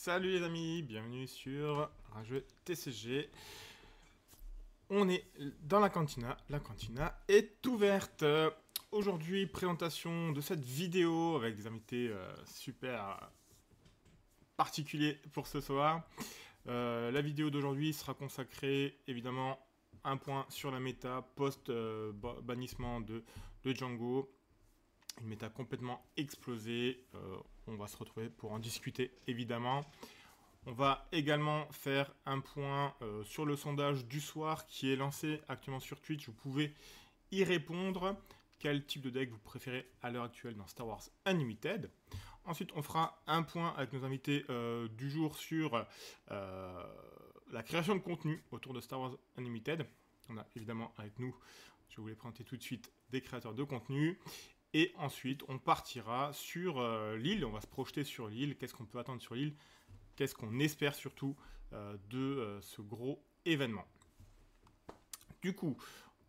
Salut les amis, bienvenue sur un jeu TCG. On est dans la cantina est ouverte. Aujourd'hui, présentation de cette vidéo avec des invités super particuliers pour ce soir. La vidéo d'aujourd'hui sera consacrée évidemment un point sur la méta post-bannissement de Django. Une méta complètement explosée. On va se retrouver pour en discuter évidemment. On va également faire un point sur le sondage du soir qui est lancé actuellement sur Twitch. Vous pouvez y répondre. Quel type de deck vous préférez à l'heure actuelle dans Star Wars Unlimited? Ensuite, on fera un point avec nos invités du jour sur la création de contenu autour de Star Wars Unlimited. On a évidemment avec nous, je vais vous les présenter tout de suite, des créateurs de contenu. Et ensuite, on partira sur l'île. On va se projeter sur l'île. Qu'est-ce qu'on peut attendre sur l'île? Qu'est-ce qu'on espère surtout de ce gros événement? Du coup,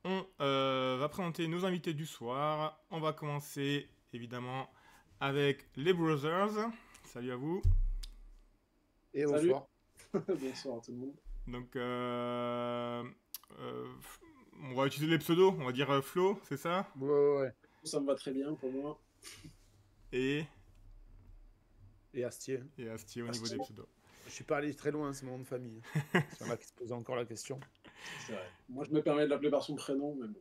on va présenter nos invités du soir. On va commencer évidemment avec les Brothers. Salut à vous. Et bonsoir. Bonsoir à tout le monde. Donc, on va utiliser les pseudos. On va dire Flo, c'est ça? Ouais. Ça me va très bien pour moi. Et Astier. Et Astier au niveau des pseudos. Je suis pas allé très loin, c'est mon nom de famille. C'est là qui se pose encore la question. C'est vrai. Moi, je me permets de l'appeler par son prénom, mais bon,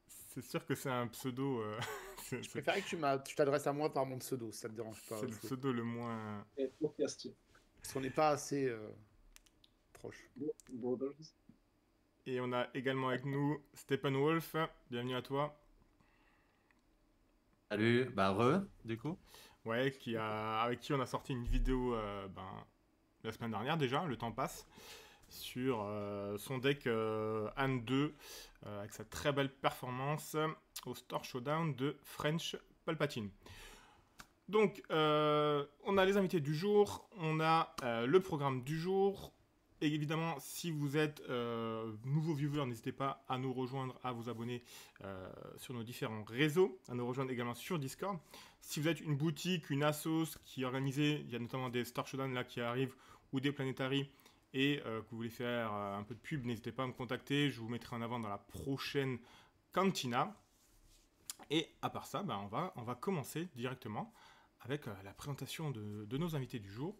c'est sûr que c'est un pseudo. Je préférais que tu t'adresses à moi par mon pseudo, si ça te dérange pas. C'est le pseudo le moins. Et pour Astier. Parce qu'on n'est pas assez proche. Brothers. Et on a également avec nous Steppenwolf. Bienvenue à toi. Salut, du coup. Ouais, avec qui on a sorti une vidéo la semaine dernière déjà, le temps passe, sur son deck Anne 2, avec sa très belle performance au Store Showdown de French Palpatine. Donc, on a les invités du jour, on a le programme du jour. Et évidemment, si vous êtes nouveau viewer, n'hésitez pas à nous rejoindre, à vous abonner sur nos différents réseaux, à nous rejoindre également sur Discord. Si vous êtes une boutique, une assos qui est organisée, il y a notamment des Star Showdown là qui arrivent ou des Planetary et que vous voulez faire un peu de pub, n'hésitez pas à me contacter. Je vous mettrai en avant dans la prochaine cantina. Et à part ça, on va commencer directement avec la présentation de nos invités du jour.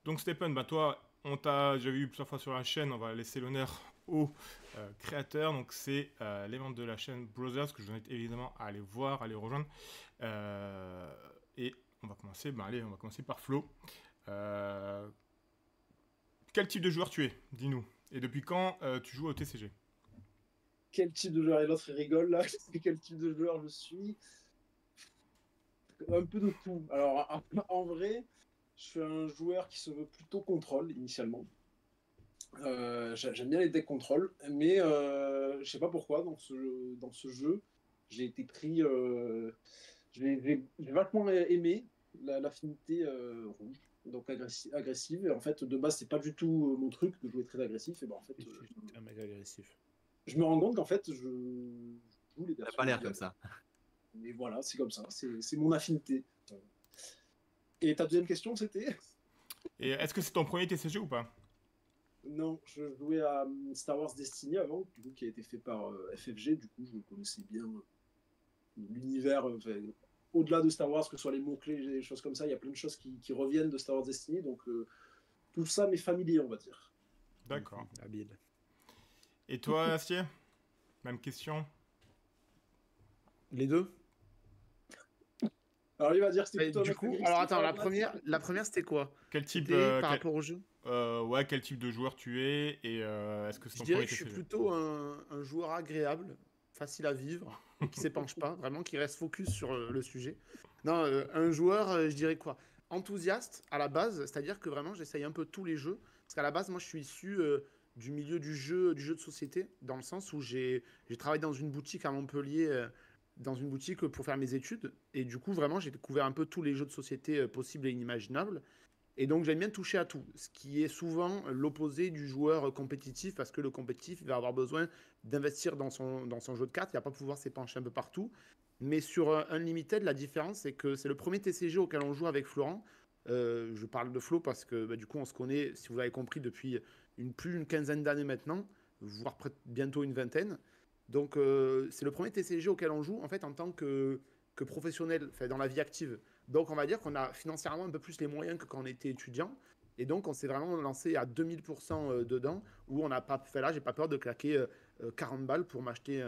Donc Stephen, toi, on t'a déjà vu plusieurs fois sur la chaîne, on va laisser l'honneur aux créateurs. Donc c'est les membres de la chaîne Brothers que je vous invite évidemment à aller voir, à les rejoindre. Et on va commencer, on va commencer par Flo. Quel type de joueur tu es? Dis-nous. Et depuis quand tu joues au TCG? Quel type de joueur? Et l'autre il rigole là. Quel type de joueur je suis? Un peu de tout. Alors en vrai, je suis un joueur qui se veut plutôt contrôle initialement. J'aime bien les decks contrôle, mais je sais pas pourquoi dans ce jeu, j'ai été pris. J'ai vachement aimé l'affinité rouge, donc agressive. Et en fait, de base, c'est pas du tout mon truc de jouer très agressif. Et ben en fait, un mec agressif. Je me rends compte qu'en fait, je joue les T'as personnes. pas l'air comme ça. Mais voilà, c'est comme ça. C'est mon affinité. Et ta deuxième question, c'était? Et est-ce que c'est ton premier TCG ou pas? Non, je jouais à Star Wars Destiny avant, du coup, qui a été fait par FFG. Du coup, je connaissais bien l'univers. Au-delà de Star Wars, que ce soit les mots-clés, des choses comme ça, il y a plein de choses qui reviennent de Star Wars Destiny. Donc, tout ça m'est familier, on va dire. D'accord. Habile. Et toi, Astier? Même question? Les deux? Alors, il va dire que c'était plutôt du coup, alors attends, la première c'était quoi? Quel type par rapport au jeu? Ouais, quel type de joueur tu es et est-ce que c'est ton Je dirais premier que je suis TCG? plutôt un joueur agréable, facile à vivre, et qui s'épanche pas, vraiment qui reste focus sur le sujet. Non, un joueur, je dirais quoi? Enthousiaste à la base, c'est-à-dire que vraiment j'essaye un peu tous les jeux, parce qu'à la base moi je suis issu du milieu du jeu de société, dans le sens où j'ai travaillé dans une boutique à Montpellier, dans une boutique pour faire mes études, et du coup vraiment j'ai découvert un peu tous les jeux de société possibles et inimaginables. Et donc, j'aime bien toucher à tout, ce qui est souvent l'opposé du joueur compétitif, parce que le compétitif, il va avoir besoin d'investir dans son jeu de cartes, il va pas pouvoir s'épancher un peu partout. Mais sur Unlimited, la différence, c'est que c'est le premier TCG auquel on joue avec Florent, Je parle de Flo parce que du coup, on se connaît, si vous avez compris, depuis plus d'une quinzaine d'années maintenant, voire bientôt une vingtaine. Donc, c'est le premier TCG auquel on joue en fait en tant que professionnel, enfin, dans la vie active. Donc, on va dire qu'on a financièrement un peu plus les moyens que quand on était étudiant. Et donc, on s'est vraiment lancé à 2000% dedans, où on n'a pas fait là, j'ai pas peur de claquer 40 balles pour m'acheter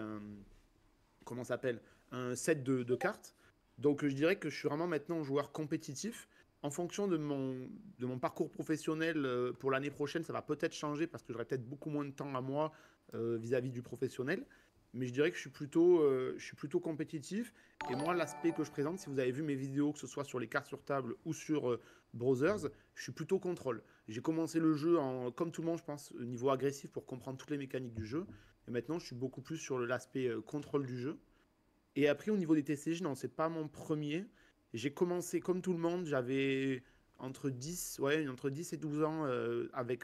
comment ça s'appelle, un set de cartes. Donc, je dirais que je suis vraiment maintenant joueur compétitif. En fonction de mon parcours professionnel pour l'année prochaine, ça va peut-être changer parce que j'aurai peut-être beaucoup moins de temps à moi vis-à-vis du professionnel. Mais je dirais que je suis plutôt compétitif. Et moi, l'aspect que je présente, si vous avez vu mes vidéos, que ce soit sur les cartes sur table ou sur Browsers, je suis plutôt contrôle. J'ai commencé le jeu, comme tout le monde, je pense, au niveau agressif pour comprendre toutes les mécaniques du jeu. Et maintenant, je suis beaucoup plus sur l'aspect contrôle du jeu. Et après, au niveau des TCG, non, c'est pas mon premier. J'ai commencé comme tout le monde, j'avais entre 10 et 12 ans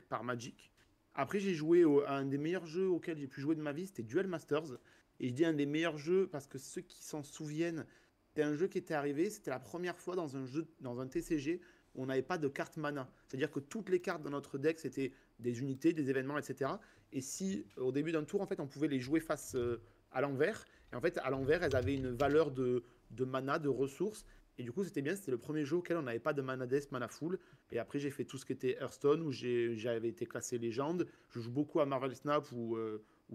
par Magic. Après, j'ai joué à un des meilleurs jeux auxquels j'ai pu jouer de ma vie, c'était Duel Masters. Et je dis un des meilleurs jeux parce que ceux qui s'en souviennent, c'était un jeu qui était arrivé, c'était la première fois dans un jeu, dans un TCG, où on n'avait pas de carte mana. C'est-à-dire que toutes les cartes dans notre deck, c'était des unités, des événements, etc. Et si, au début d'un tour, en fait, on pouvait les jouer face à l'envers, et en fait, à l'envers, elles avaient une valeur de mana, de ressources. Et du coup, c'était bien. C'était le premier jeu auquel on n'avait pas de mana death, mana full. Et après, j'ai fait tout ce qui était Hearthstone, où j'avais été classé légende. Je joue beaucoup à Marvel Snap, où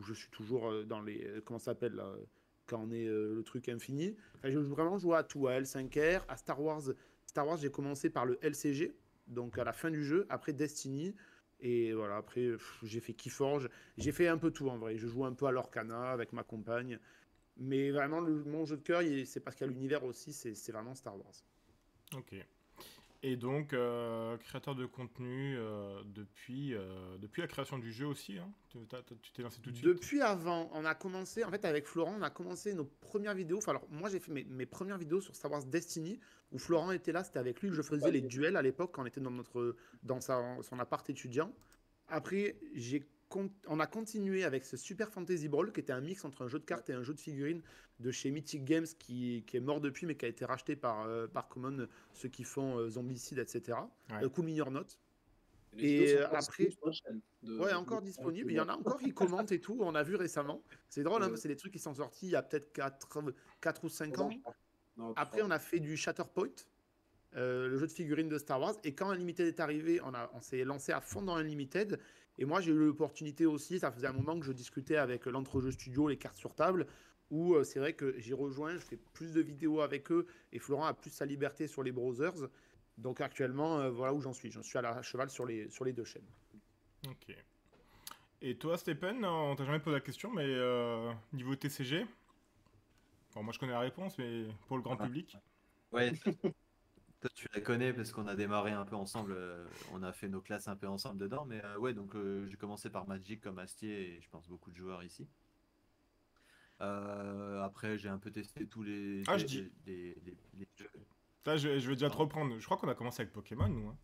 je suis toujours dans les. Comment ça s'appelle là, quand on est le truc infini. Enfin, je joue vraiment joué à tout, à L5R, à Star Wars. Star Wars, j'ai commencé par le LCG, donc à la fin du jeu. Après Destiny. Et voilà, après, j'ai fait Keyforge. J'ai fait un peu tout en vrai. Je joue un peu à l'Orcana avec ma compagne. Mais vraiment, mon jeu de cœur, c'est parce qu'il y a l'univers aussi, c'est vraiment Star Wars. Ok. Et donc, créateur de contenu depuis la création du jeu aussi, hein. Tu t'es lancé tout de suite? Depuis avant, on a commencé, en fait, avec Florent, on a commencé nos premières vidéos. Enfin, alors, moi, j'ai fait mes premières vidéos sur Star Wars Destiny, où Florent était là, c'était avec lui que je faisais les duels à l'époque, quand on était dans son appart étudiant. Après, on a continué avec ce Super Fantasy Brawl, qui était un mix entre un jeu de cartes et un jeu de figurines de chez Mythic Games, qui est mort depuis, mais qui a été racheté par Common, ceux qui font Zombicide, etc. Ouais. Cool Mini or Not. Les vidéos Et sont encore après, disponibles sur la chaîne ouais, encore disponible. Il y en a encore qui commentent et tout, on a vu récemment. C'est drôle, hein, c'est des trucs qui sont sortis il y a peut-être 4 ou 5 ans. Non, Après, on a fait du Shatterpoint, le jeu de figurines de Star Wars. Et quand Unlimited est arrivé, on s'est lancé à fond dans Unlimited. Et moi, j'ai eu l'opportunité aussi, ça faisait un moment que je discutais avec l'entrejeu studio, les cartes sur table, où c'est vrai que j'ai rejoint, je fais plus de vidéos avec eux, et Florent a plus sa liberté sur les browsers. Donc actuellement, voilà où j'en suis. J'en suis à cheval sur les deux chaînes. Ok. Et toi, Stephen, on t'a jamais posé la question, mais niveau TCG, bon, moi je connais la réponse, mais pour le grand public. Ouais, toi tu la connais parce qu'on a démarré un peu ensemble, on a fait nos classes un peu ensemble dedans, mais ouais, donc j'ai commencé par Magic comme Astier et je pense beaucoup de joueurs ici. Après, j'ai un peu testé tous les, Ah, je dis. les jeux. Ça, je vais déjà te Pardon. reprendre. Je crois qu'on a commencé avec Pokémon, nous, hein.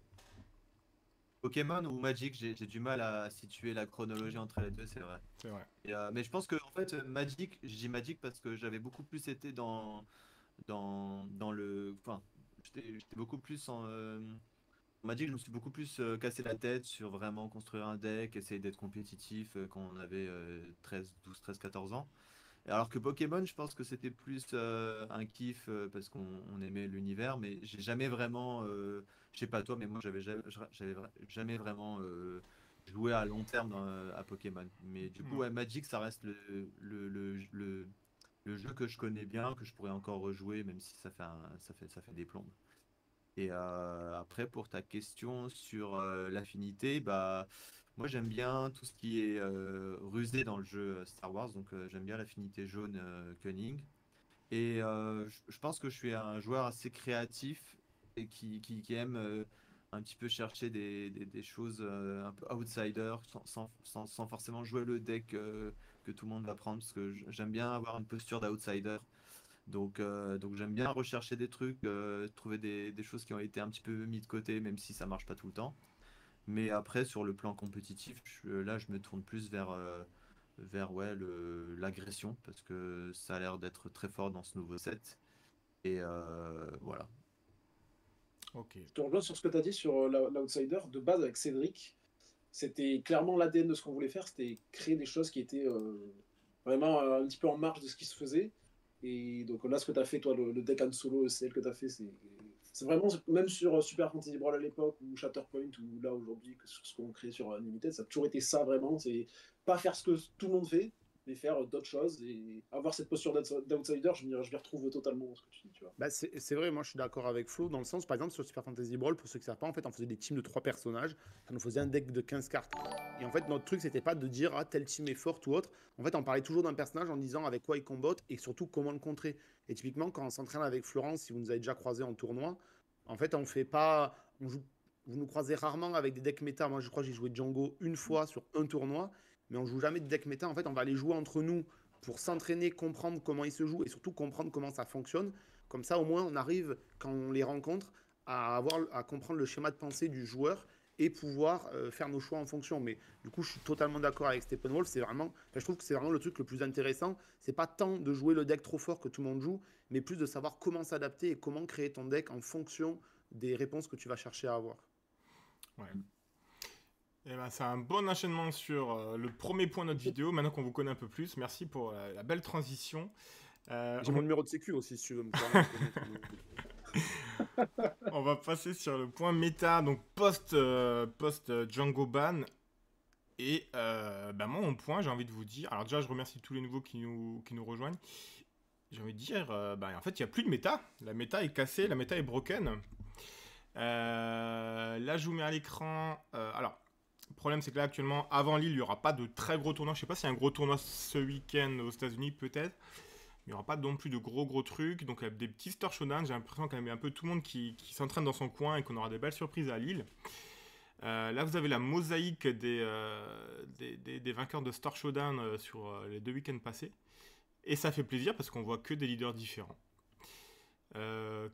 Pokémon ou Magic, j'ai du mal à situer la chronologie entre les deux, c'est vrai. C'est vrai. Mais je pense que en fait, Magic, je dis Magic parce que j'avais beaucoup plus été dans le. Enfin, j'étais beaucoup plus en. Magic, je me suis beaucoup plus cassé la tête sur vraiment construire un deck, essayer d'être compétitif quand on avait 12, 13, 14 ans. Et alors que Pokémon, je pense que c'était plus un kiff parce qu'on aimait l'univers, mais j'ai jamais vraiment, je sais pas toi, mais moi j'avais jamais vraiment joué à long terme à Pokémon. Mais du coup, Ouais. ouais, Magic, ça reste le jeu que je connais bien, que je pourrais encore rejouer, même si ça fait des plombes. Et après, pour ta question sur l'affinité, bah, moi j'aime bien tout ce qui est rusé dans le jeu Star Wars, donc j'aime bien l'affinité jaune Cunning. Et je pense que je suis un joueur assez créatif et qui aime un petit peu chercher des choses un peu outsider sans forcément jouer le deck que tout le monde va prendre, parce que j'aime bien avoir une posture d'outsider. Donc j'aime bien rechercher des trucs, trouver des choses qui ont été un petit peu mis de côté, même si ça marche pas tout le temps. Mais après, sur le plan compétitif, là, je me tourne plus vers ouais, l'agression, parce que ça a l'air d'être très fort dans ce nouveau set. Et voilà. Ok. Je te rejoins sur ce que tu as dit sur l'Outsider. De base, avec Cédric, c'était clairement l'ADN de ce qu'on voulait faire, c'était créer des choses qui étaient vraiment un petit peu en marge de ce qui se faisait. Et donc là, ce que tu as fait, toi, le deck Han Solo, celle que tu as fait, c'est vraiment, même sur Super Fantasy Brawl à l'époque, ou Shatterpoint, ou là aujourd'hui, sur ce qu'on crée sur Unlimited, ça a toujours été ça vraiment. C'est pas faire ce que tout le monde fait, mais faire d'autres choses et avoir cette posture d'outsider, je m'y retrouve totalement dans ce que tu dis, tu vois. Bah, c'est vrai, moi je suis d'accord avec Flo, dans le sens, par exemple, sur Super Fantasy Brawl, pour ceux qui ne savent pas, en fait, on faisait des teams de 3 personnages, ça nous faisait un deck de 15 cartes. Et en fait, notre truc, c'était pas de dire, ah, tel team est fort ou autre. En fait, on parlait toujours d'un personnage en disant avec quoi il combotte et surtout comment le contrer. Et typiquement, quand on s'entraîne avec Florence, si vous nous avez déjà croisé en tournoi, en fait, on fait pas. On joue, vous nous croisez rarement avec des decks méta. Moi, je crois que j'ai joué Django une fois sur un tournoi, mais on joue jamais de deck méta. En fait, on va aller jouer entre nous pour s'entraîner, comprendre comment il se joue et surtout comprendre comment ça fonctionne. Comme ça, au moins, on arrive, quand on les rencontre, à comprendre le schéma de pensée du joueur et pouvoir faire nos choix en fonction. Mais du coup, je suis totalement d'accord avec Steppenwolf. C'est vraiment, enfin, je trouve que c'est vraiment le truc le plus intéressant. C'est pas tant de jouer le deck trop fort que tout le monde joue, mais plus de savoir comment s'adapter et comment créer ton deck en fonction des réponses que tu vas chercher à avoir. Ouais. Et ben, c'est un bon enchaînement sur le premier point de notre vidéo. Maintenant qu'on vous connaît un peu plus, merci pour la belle transition. J'ai mon numéro de sécu aussi, si tu veux me permettre de mettre On va passer sur le point méta, donc post Django ban. Et bah moi, mon point, j'ai envie de vous dire. Alors, déjà, je remercie tous les nouveaux qui nous rejoignent. J'ai envie de dire, bah, en fait, il n'y a plus de méta. La méta est cassée, la méta est broken. Là, je vous mets à l'écran. Alors, le problème, c'est que là, actuellement, avant Lille, il n'y aura pas de très gros tournois. Je sais pas s'il y a un gros tournoi ce week-end aux États-Unis, peut-être. Il n'y aura pas non plus de gros trucs. Donc, des petits Star Showdown. J'ai l'impression qu'il y a un peu tout le monde qui s'entraîne dans son coin et qu'on aura des belles surprises à Lille. Là, vous avez la mosaïque des vainqueurs de Star Showdown sur les 2 week-ends passés. Et ça fait plaisir parce qu'on voit que des leaders différents.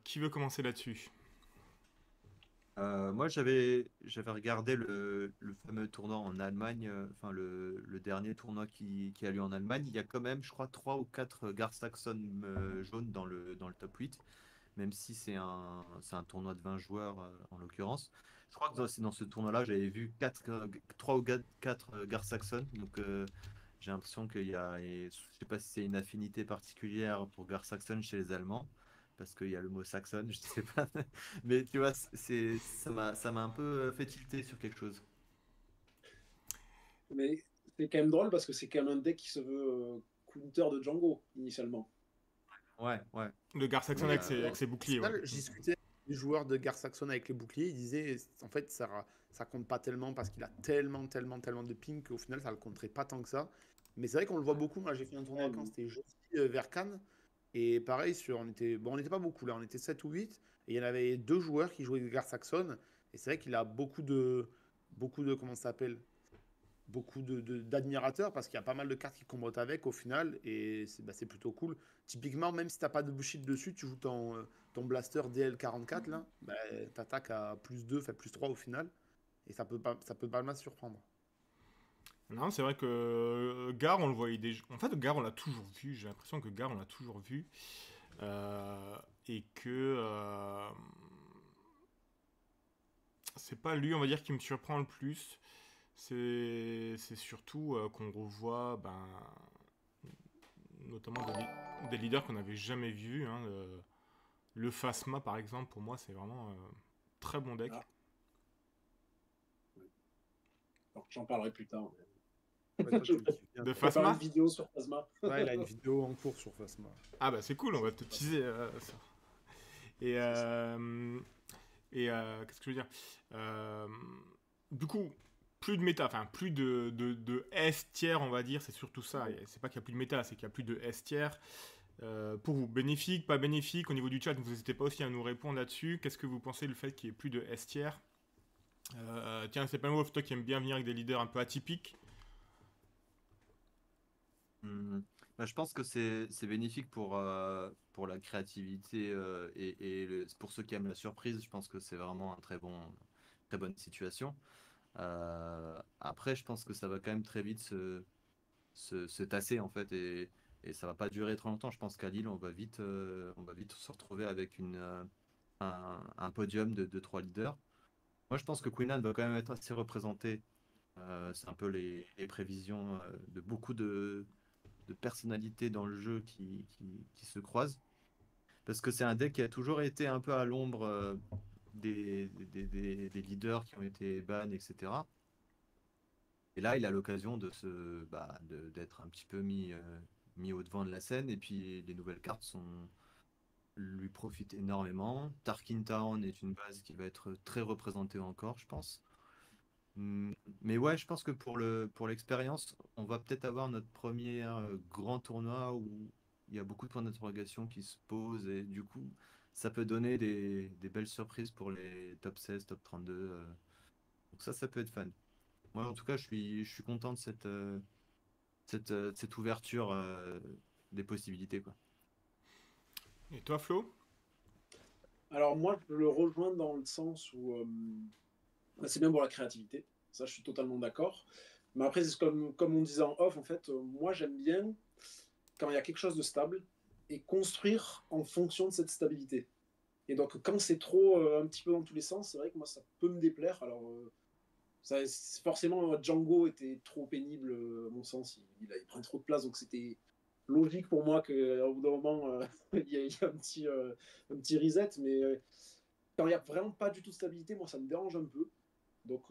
Qui veut commencer là-dessus? Moi, j'avais regardé le fameux tournoi en Allemagne, enfin le dernier tournoi qui a lieu en Allemagne. Il y a quand même, je crois, 3 ou 4 Gar Saxon jaunes dans le top 8, même si c'est un tournoi de 20 joueurs en l'occurrence. Je crois que dans ce tournoi-là, j'avais vu 3 ou 4 Gar Saxon. Donc, j'ai l'impression qu'il y a, et je sais pas si c'est une affinité particulière pour Gar Saxon chez les Allemands, parce qu'il y a le mot saxon, je sais pas. Mais tu vois, ça m'a un peu fait tilter sur quelque chose. Mais c'est quand même drôle parce que c'est quand même un deck qui se veut counter de Django, initialement. Ouais, ouais. Le Gar Saxon Oui, avec Euh, ses au boucliers, ouais. final, j'ai discuté avec les joueurs de Gar Saxon avec les boucliers. Ils disaient, en fait, ça compte pas tellement parce qu'il a tellement de ping qu'au final, ça le compterait pas tant que ça. Mais c'est vrai qu'on le voit beaucoup. Moi, j'ai fait un tournoi quand c'était jeudi vers Cannes. Et pareil, on n'était pas beaucoup là, on était 7 ou 8. Et il y en avait 2 joueurs qui jouaient Gar Saxon. Et c'est vrai qu'il a comment ça s'appelle? Beaucoup d'admirateurs parce qu'il y a pas mal de cartes qui combattent avec au final et c'est plutôt cool. Typiquement, même si t'as pas de bullshit dessus, tu joues ton blaster DL44 là, bah, t'attaques à +2, fait +3 au final et ça peut pas mal surprendre. Non, c'est vrai que Gar, on le voyait déjà. En fait, Gar, on l'a toujours vu. J'ai l'impression que Gar, on l'a toujours vu. Et que c'est pas lui, on va dire, qui me surprend le plus. C'est surtout qu'on revoit notamment des leaders qu'on n'avait jamais vus. Hein, le Phasma, par exemple, pour moi, c'est vraiment très bon deck. Ah. Alors, j'en parlerai plus tard. Ouais, toi, tu le kiffes bien, De toi. Je vais faire une Phasma? vidéo sur Phasma. Ouais, il a une vidéo en cours sur Phasma. Ah bah c'est cool, on va te teaser ça. Et, qu'est-ce que je veux dire? Euh, du coup, plus de méta, enfin plus de S tiers, on va dire, c'est surtout ça. Et c'est pas qu'il y a plus de méta, c'est qu'il y a plus de S tiers. Pour vous, bénéfique, pas bénéfique, au niveau du chat, vous n'hésitez pas aussi à nous répondre là-dessus. Qu'est-ce que vous pensez du fait qu'il n'y ait plus de S tiers? Tiens, c'est pas Wolf, toi qui aimes bien venir avec des leaders un peu atypiques. Bah, je pense que c'est bénéfique pour la créativité et pour ceux qui aiment la surprise. Je pense que c'est vraiment très bonne situation. Après, je pense que ça va quand même très vite se tasser en fait et ça va pas durer trop longtemps. Je pense qu'à Lille, on va vite se retrouver avec un podium de 3 leaders. Moi, je pense que Queen Anne va quand même être assez représentée. C'est un peu les prévisions de beaucoup de personnalités dans le jeu qui se croisent. Parce que c'est un deck qui a toujours été un peu à l'ombre des leaders qui ont été ban, etc. Et là, il a l'occasion d'être un petit peu mis au devant de la scène. Et puis, les nouvelles cartes lui profitent énormément. Tarkin Town est une base qui va être très représentée encore, je pense. Mais ouais, je pense que pour l'expérience, on va peut-être avoir notre premier grand tournoi où il y a beaucoup de points d'interrogation qui se posent. Et du coup, ça peut donner des belles surprises pour les top 16, top 32. Donc ça peut être fun. Moi, en tout cas, je suis content de cette ouverture des possibilités, quoi. Et toi, Flo? Alors moi, je le rejoins dans le sens où c'est bien pour la créativité. Ça, je suis totalement d'accord. Mais après, c'est comme on disait en off, en fait, moi, j'aime bien quand il y a quelque chose de stable et construire en fonction de cette stabilité. Et donc, quand c'est trop un petit peu dans tous les sens, c'est vrai que moi, ça peut me déplaire. Alors, forcément, Django était trop pénible, à mon sens. Il prend trop de place, donc c'était logique pour moi qu'au bout d'un moment, il y ait un petit reset. Mais quand il n'y a vraiment pas du tout de stabilité, moi, ça me dérange un peu. Donc,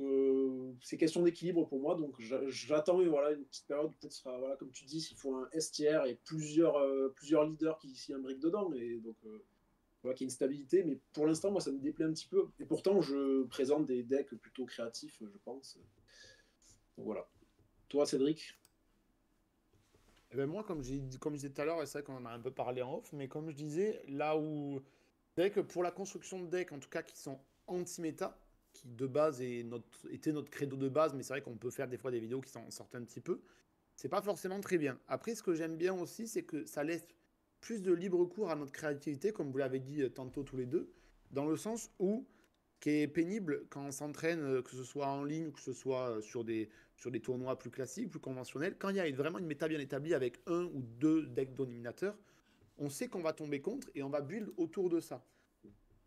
c'est question d'équilibre pour moi. Donc, j'attends voilà, une petite période. Peut-être sera, voilà, comme tu dis, s'il faut un S tiers et plusieurs leaders qui s'y imbriquent dedans. Et donc, voilà, qu'il y ait une stabilité. Mais pour l'instant, moi, ça me déplaît un petit peu. Et pourtant, je présente des decks plutôt créatifs, je pense. Donc, voilà. Toi, Cédric? Eh ben moi, comme je disais tout à l'heure, et c'est vrai qu'on en a un peu parlé en off, mais comme je disais, là où. C'est vrai que pour la construction de decks, en tout cas qui sont anti-méta, qui de base était notre credo de base, mais c'est vrai qu'on peut faire des fois des vidéos qui s'en sortent un petit peu, c'est pas forcément très bien. Après, ce que j'aime bien aussi, c'est que ça laisse plus de libre cours à notre créativité, comme vous l'avez dit tantôt tous les deux, dans le sens où qui est pénible quand on s'entraîne, que ce soit en ligne ou que ce soit sur des tournois plus classiques, plus conventionnels, quand il y a vraiment une méta bien établie avec un ou deux decks dominateurs, on sait qu'on va tomber contre et on va build autour de ça.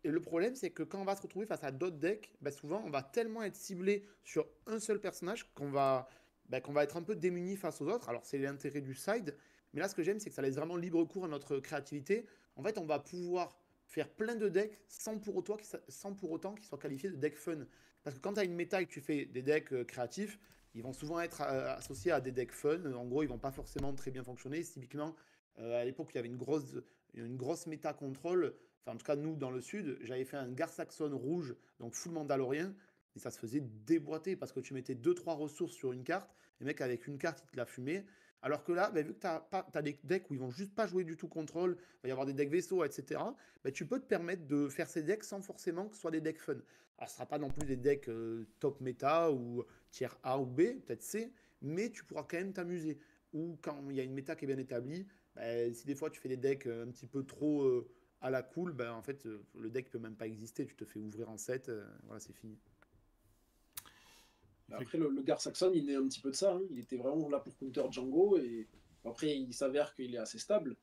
Et le problème, c'est que quand on va se retrouver face à d'autres decks, bah souvent, on va tellement être ciblé sur un seul personnage qu'on va être un peu démuni face aux autres. Alors, c'est l'intérêt du side. Mais là, ce que j'aime, c'est que ça laisse vraiment libre cours à notre créativité. En fait, on va pouvoir faire plein de decks sans pour autant qu'ils soient qualifiés de deck fun. Parce que quand tu as une méta et que tu fais des decks créatifs, ils vont souvent être associés à des decks fun. En gros, ils vont pas forcément très bien fonctionner. Typiquement, à l'époque, il y avait une grosse méta contrôle. Enfin, en tout cas, nous, dans le sud, j'avais fait un Gar-Saxon rouge, donc full mandalorien, et ça se faisait déboîter parce que tu mettais 2-3 ressources sur une carte, et mec, avec une carte, il te la fumait. Alors que là, bah, vu que tu as des decks où ils vont juste pas jouer du tout contrôle, il va y avoir des decks vaisseaux, etc., bah, tu peux te permettre de faire ces decks sans forcément que ce soit des decks fun. Alors, ce sera pas non plus des decks top méta ou tier A ou B, peut-être C, mais tu pourras quand même t'amuser. Ou quand il y a une méta qui est bien établie, bah, si des fois tu fais des decks un petit peu trop à la cool, ben en fait, le deck peut même pas exister. Tu te fais ouvrir en 7, voilà, c'est fini. Après, le Gar Saxon, il est un petit peu de ça. Hein. Il était vraiment là pour counter Django. Et après, il s'avère qu'il est assez stable.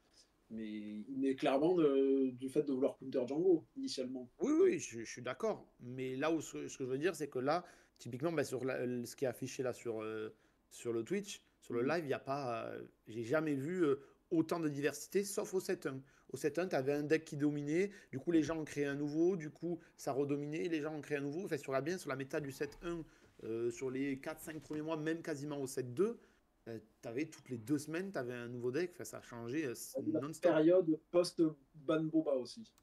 Mais il est clairement du fait de vouloir counter Django, initialement. Oui, oui, je suis d'accord. Mais là où ce que je veux dire, c'est que là, typiquement, ben, ce qui est affiché là sur le Twitch, sur le live, il n'y a pas. J'ai jamais vu autant de diversité, sauf au 7-1. Au 7-1, tu avais un deck qui dominait, du coup, les gens ont créé un nouveau, du coup, ça redominait, les gens ont créé un nouveau. Enfin, sur la méta du 7-1, sur les 4-5 premiers mois, même quasiment au 7-2, tu avais toutes les 2 semaines, tu avais un nouveau deck. Enfin, ça a changé La non-stop. période post-Ban Boba aussi.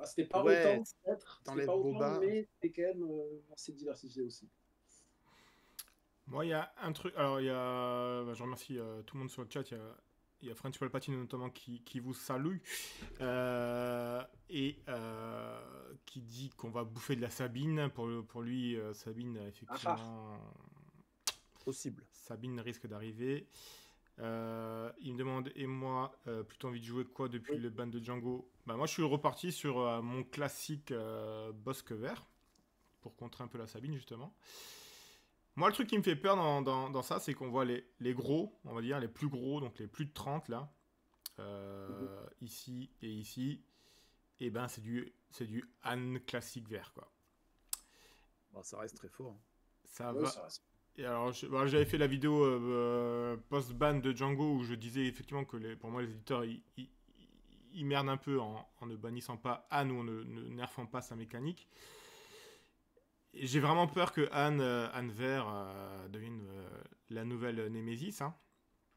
C'était pas Ouais, autant, peut-être. C'était t'enlèves pas autant, Boba. mais c'était quand même assez diversifié aussi. Moi, il y a un truc. Alors, il y a. Bah, je remercie tout le monde sur le chat. Il y a French Palpatine notamment qui vous salue. Et qui dit qu'on va bouffer de la Sabine. Pour lui, Sabine, Ah ah. effectivement. Possible. Sabine risque d'arriver. Il me demande, et moi, plutôt envie de jouer quoi depuis le ban de Django? Bah, moi, je suis reparti sur mon classique Bosque Vert. Pour contrer un peu la Sabine, justement. Moi, le truc qui me fait peur dans ça, c'est qu'on voit les gros, on va dire, les plus gros, donc les plus de 30 là, ici et ici. et ben c'est du Han classique vert, quoi. Bon, ça reste très fort. Ça Ouais, va. ça reste. Et alors, voilà, j'avais fait la vidéo post-ban de Django où je disais effectivement que pour moi, les éditeurs, ils merdent un peu en ne bannissant pas Han ou en ne nerfant pas sa mécanique. Et j'ai vraiment peur que Han vert devienne la nouvelle Nemesis. Hein.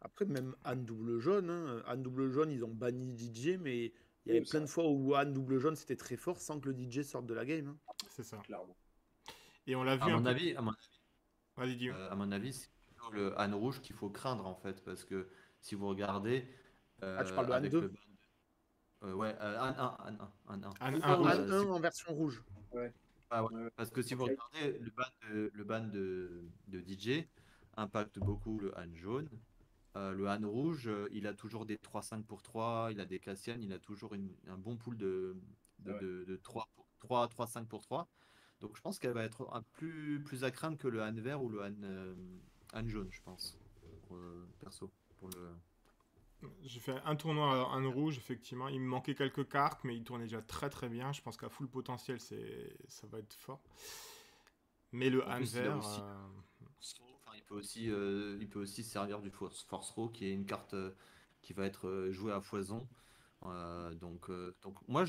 Après, même Anne double jaune, hein. Anne double jaune, ils ont banni DJ, mais il y avait Oui, plein ça, de fois où Anne double jaune c'était très fort sans que le DJ sorte de la game. Hein. C'est ça. clairement. Et on l'a À vu un mon peu. avis, Vas-y, dis. à mon avis, c'est plutôt le Han rouge qu'il faut craindre en fait, parce que si vous regardez Ah, tu parles de Anne avec le 2? ouais, Han 1, Han 1, Han 1. Han Un 1 rouge. Anne 1 en version rouge. Ouais. Ah ouais. Ouais. Parce que si vous Ok. regardez le ban de DJ impacte beaucoup le Han jaune. Le Han rouge, il a toujours des 3-5 pour 3, il a des Cassian, il a toujours un bon pool C'est vrai. de 3-5 pour 3. Donc je pense qu'elle va être plus à craindre que le Han vert ou le Han jaune, je pense. Perso. Pour le... J'ai fait un tournoi à Han rouge, effectivement. Il me manquait quelques cartes, mais il tournait déjà très très bien. Je pense qu'à full potentiel, ça va être fort. Mais le En Han plus, il a vert. aussi enfin, il peut aussi servir du Force Throw, qui est une carte qui va être jouée à foison. Donc moi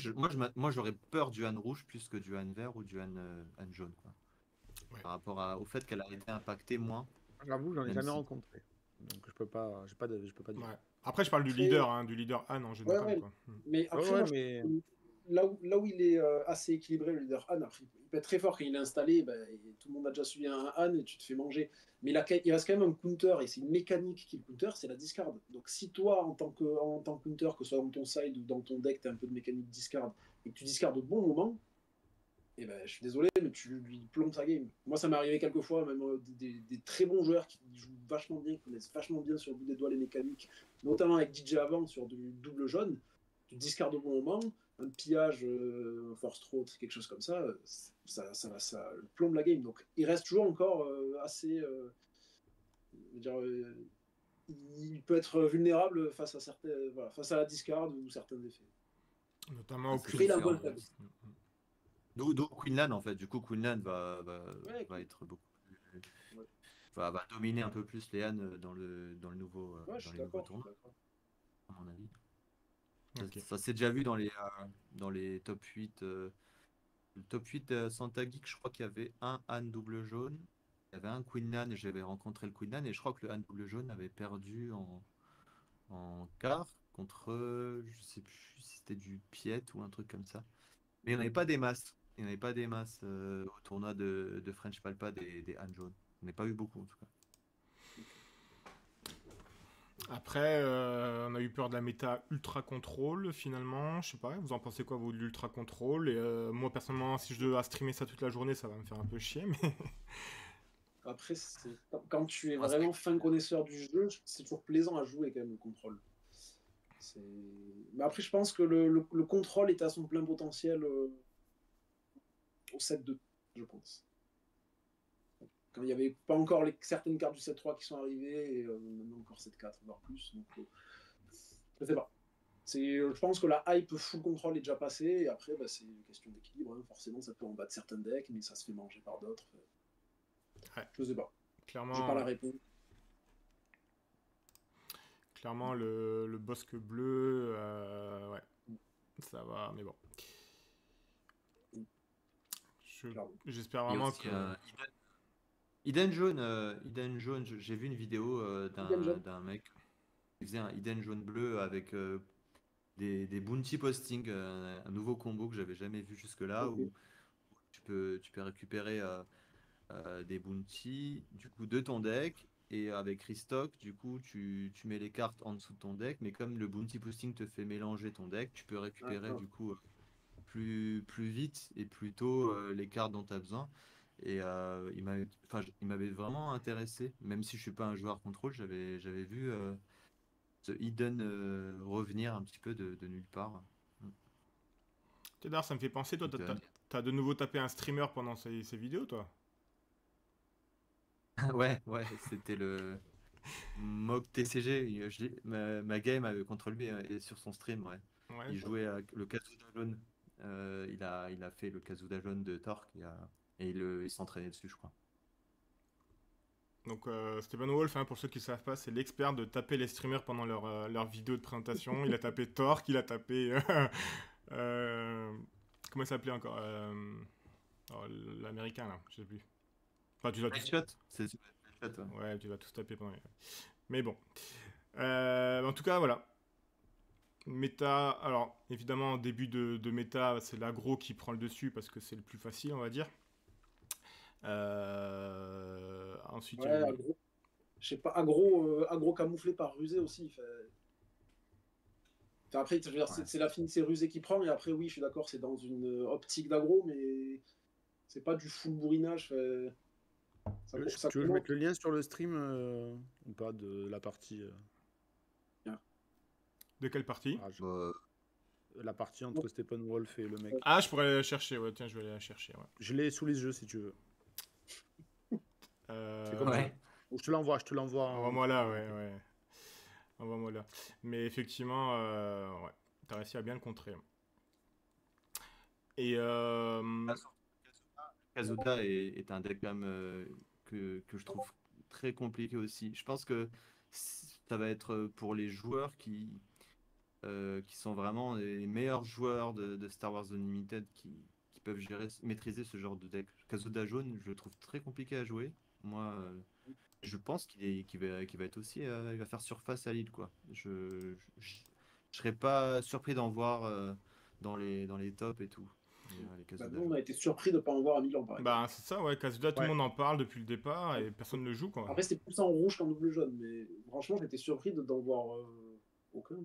j'aurais peur du Han rouge plus que du Han vert ou du Han jaune, quoi. Ouais. Par rapport au fait qu'elle a été impactée moins, J'avoue, j'en ai même jamais si. rencontré. Donc je peux pas, je peux pas dire. Ouais. Après, je parle du Après, leader, hein, du leader Han en ouais, général. ouais. Quoi. Mais Ouais, après, ouais, moi, je mais trouve que là où il est assez équilibré, le leader Han, après, il peut être très fort quand il est installé. Ben, et tout le monde a déjà subi un Han et tu te fais manger. Mais il reste quand même un counter et c'est une mécanique qui est le counter, c'est la discard. Donc si toi, en tant que counter, que ce soit dans ton side ou dans ton deck, tu as un peu de mécanique discard et que tu discardes au bon moment, et ben, je suis désolé, mais tu lui plombes sa game. Moi, ça m'est arrivé quelques fois, même des très bons joueurs qui jouent vachement bien, qui connaissent vachement bien sur le bout des doigts les mécaniques, notamment avec DJ avant sur du double jaune. Tu discardes au bon moment, un pillage, un force throat, quelque chose comme ça, ça plombe la game. Donc, il reste toujours encore assez. Je veux dire, il peut être vulnérable face à certains, voilà, face à la discard ou certains effets. Notamment au C'est Après, il a un cul. bon différent. table. D'où Queenland en fait. Du coup, Queenland Ouais, va être beaucoup plus, ouais. va dominer un peu plus les Han dans le Ouais, je dans suis les nouveaux d'accord. tournois, à mon avis. Ok. Ça s'est déjà vu dans les top 8. Le top 8 Santa Geek, je crois qu'il y avait un Han double jaune. Il y avait un Queenland et j'avais rencontré le Queenland et je crois que le Han double jaune avait perdu en quart contre, je sais plus si c'était du Piet ou un truc comme ça. Mais il n'y en avait pas des masses. Il n'y en avait pas des masses au tournoi de French Palpa des Han jaunes. On n'a pas eu beaucoup en tout cas. Après, on a eu peur de la méta ultra contrôle finalement. Je sais pas, vous en pensez quoi vous de l'ultra contrôle? Et moi personnellement, si je dois streamer ça toute la journée, ça va me faire un peu chier. Mais Après, quand tu es Ah, vraiment fin connaisseur du jeu, c'est toujours plaisant à jouer quand même le contrôle. Mais après, je pense que le contrôle est à son plein potentiel au 7-2, je pense. Quand il n'y avait pas encore certaines cartes du 7-3 qui sont arrivées, et maintenant encore 7-4, voire plus. Donc, je ne sais pas. Je pense que la hype full contrôle est déjà passée, et après, bah, c'est une question d'équilibre. Hein. Forcément, ça peut en battre certains decks, mais ça se fait manger par d'autres. ouais, Je sais pas. J'ai pas clairement, la réponse. clairement le bosque bleu, ouais, ça va. Mais bon, Clairement. j'espère il y a vraiment aussi que. Eden jaune, j'ai vu une vidéo Idem jaune. d'un mec qui faisait un Eden jaune bleu avec des bounty postings, un nouveau combo que j'avais jamais vu jusque-là Ok. où tu peux récupérer des bounty du coup de ton deck et avec restock du coup tu mets les cartes en dessous de ton deck mais comme le bounty posting te fait mélanger ton deck tu peux récupérer D'accord. du coup plus vite et plus tôt les cartes dont tu as besoin et il m'avait vraiment intéressé même si je suis pas un joueur contrôle j'avais vu The Hidden revenir un petit peu de nulle part. D'ailleurs, ça me fait penser, toi, Hidden. t'as de nouveau tapé un streamer pendant ces vidéos, toi? Ouais, c'était le Mock TCG. Ma game contre lui est sur son stream, ouais. Ouais, Il jouait à le Kazuya jaune. il a fait le Kazuda jaune de Torque et il s'entraînait dessus, je crois. Donc Stephen Wolf, hein, pour ceux qui ne savent pas, c'est l'expert de taper les streamers pendant leur vidéo de présentation. Il a tapé Torque, il a tapé... comment il s'appelait encore oh, l'américain, là, je sais plus. Enfin, tu dois tous... Headshot, c'est Headshot, ouais. Ouais, tu vas tous taper pendant... Mais bon. En tout cas, voilà. Méta, alors évidemment, début de méta, c'est l'aggro qui prend le dessus parce que c'est le plus facile, on va dire. Ensuite, il y Ouais, a eu- agro. Je sais pas, agro camouflé par rusé aussi. Après, je veux dire, Ouais. c'est l'affinité rusé qui prend, et après, oui, je suis d'accord, c'est dans une optique d'agro, mais c'est pas du full bourrinage. Ça, Tu veux ça que je commence- mette le lien sur le stream ou pas de la partie de quelle partie? Bah, la partie entre Stephen Wolf et le mec. Ah, je pourrais aller la chercher, ouais, tiens, je vais aller la chercher, ouais. Je l'ai sous les yeux si tu veux. C'est comme ouais. Ou je te l'envoie. Envoie-moi là, ouais. Envoie-moi là. Mais effectivement, ouais, t'as réussi à bien le contrer. Et Kazuda est un deck quand même que je trouve très compliqué aussi. Je pense que ça va être pour les joueurs qui sont vraiment les meilleurs joueurs de Star Wars Unlimited qui peuvent maîtriser ce genre de deck. Kazuda jaune, je le trouve très compliqué à jouer. Moi, je pense qu'il va être aussi, il va faire surface à l'île, quoi. Je serais pas surpris d'en voir dans les tops et tout. Les Kazuda Nous, on jaunes. a été surpris de ne pas en voir à Milan, par exemple. bah, c'est ça, ouais, Kazuda, tout le Ouais. monde en parle depuis le départ et personne ne le joue, quoi. Après, c'était plus en rouge qu'en double jaune, mais franchement, j'étais surpris d'en voir aucun.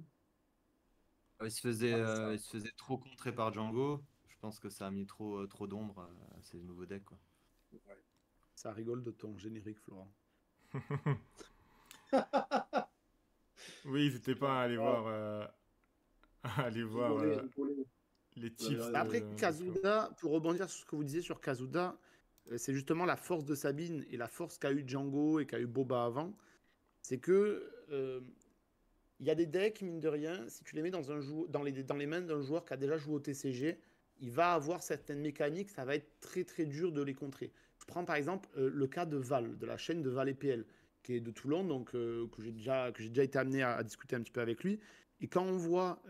Il se faisait trop contrer par Django. Je pense que ça a mis trop d'ombre à ces nouveaux decks, quoi. Ça rigole de ton générique, Florent. Oui, n'hésitez pas à aller voir, Rigoler. les tips. Après, de- Kazuda, pour rebondir sur ce que vous disiez sur Kazuda, c'est justement la force de Sabine et la force qu'a eu Django et qu'a eu Boba avant. C'est que il y a des decks, mine de rien, si tu les mets dans les mains d'un joueur qui a déjà joué au TCG, il va avoir certaines mécaniques, ça va être très très dur de les contrer. Je prends par exemple le cas de Val, de la chaîne de Val EPL, qui est de Toulon, donc que j'ai déjà été amené à discuter un petit peu avec lui. Et quand on voit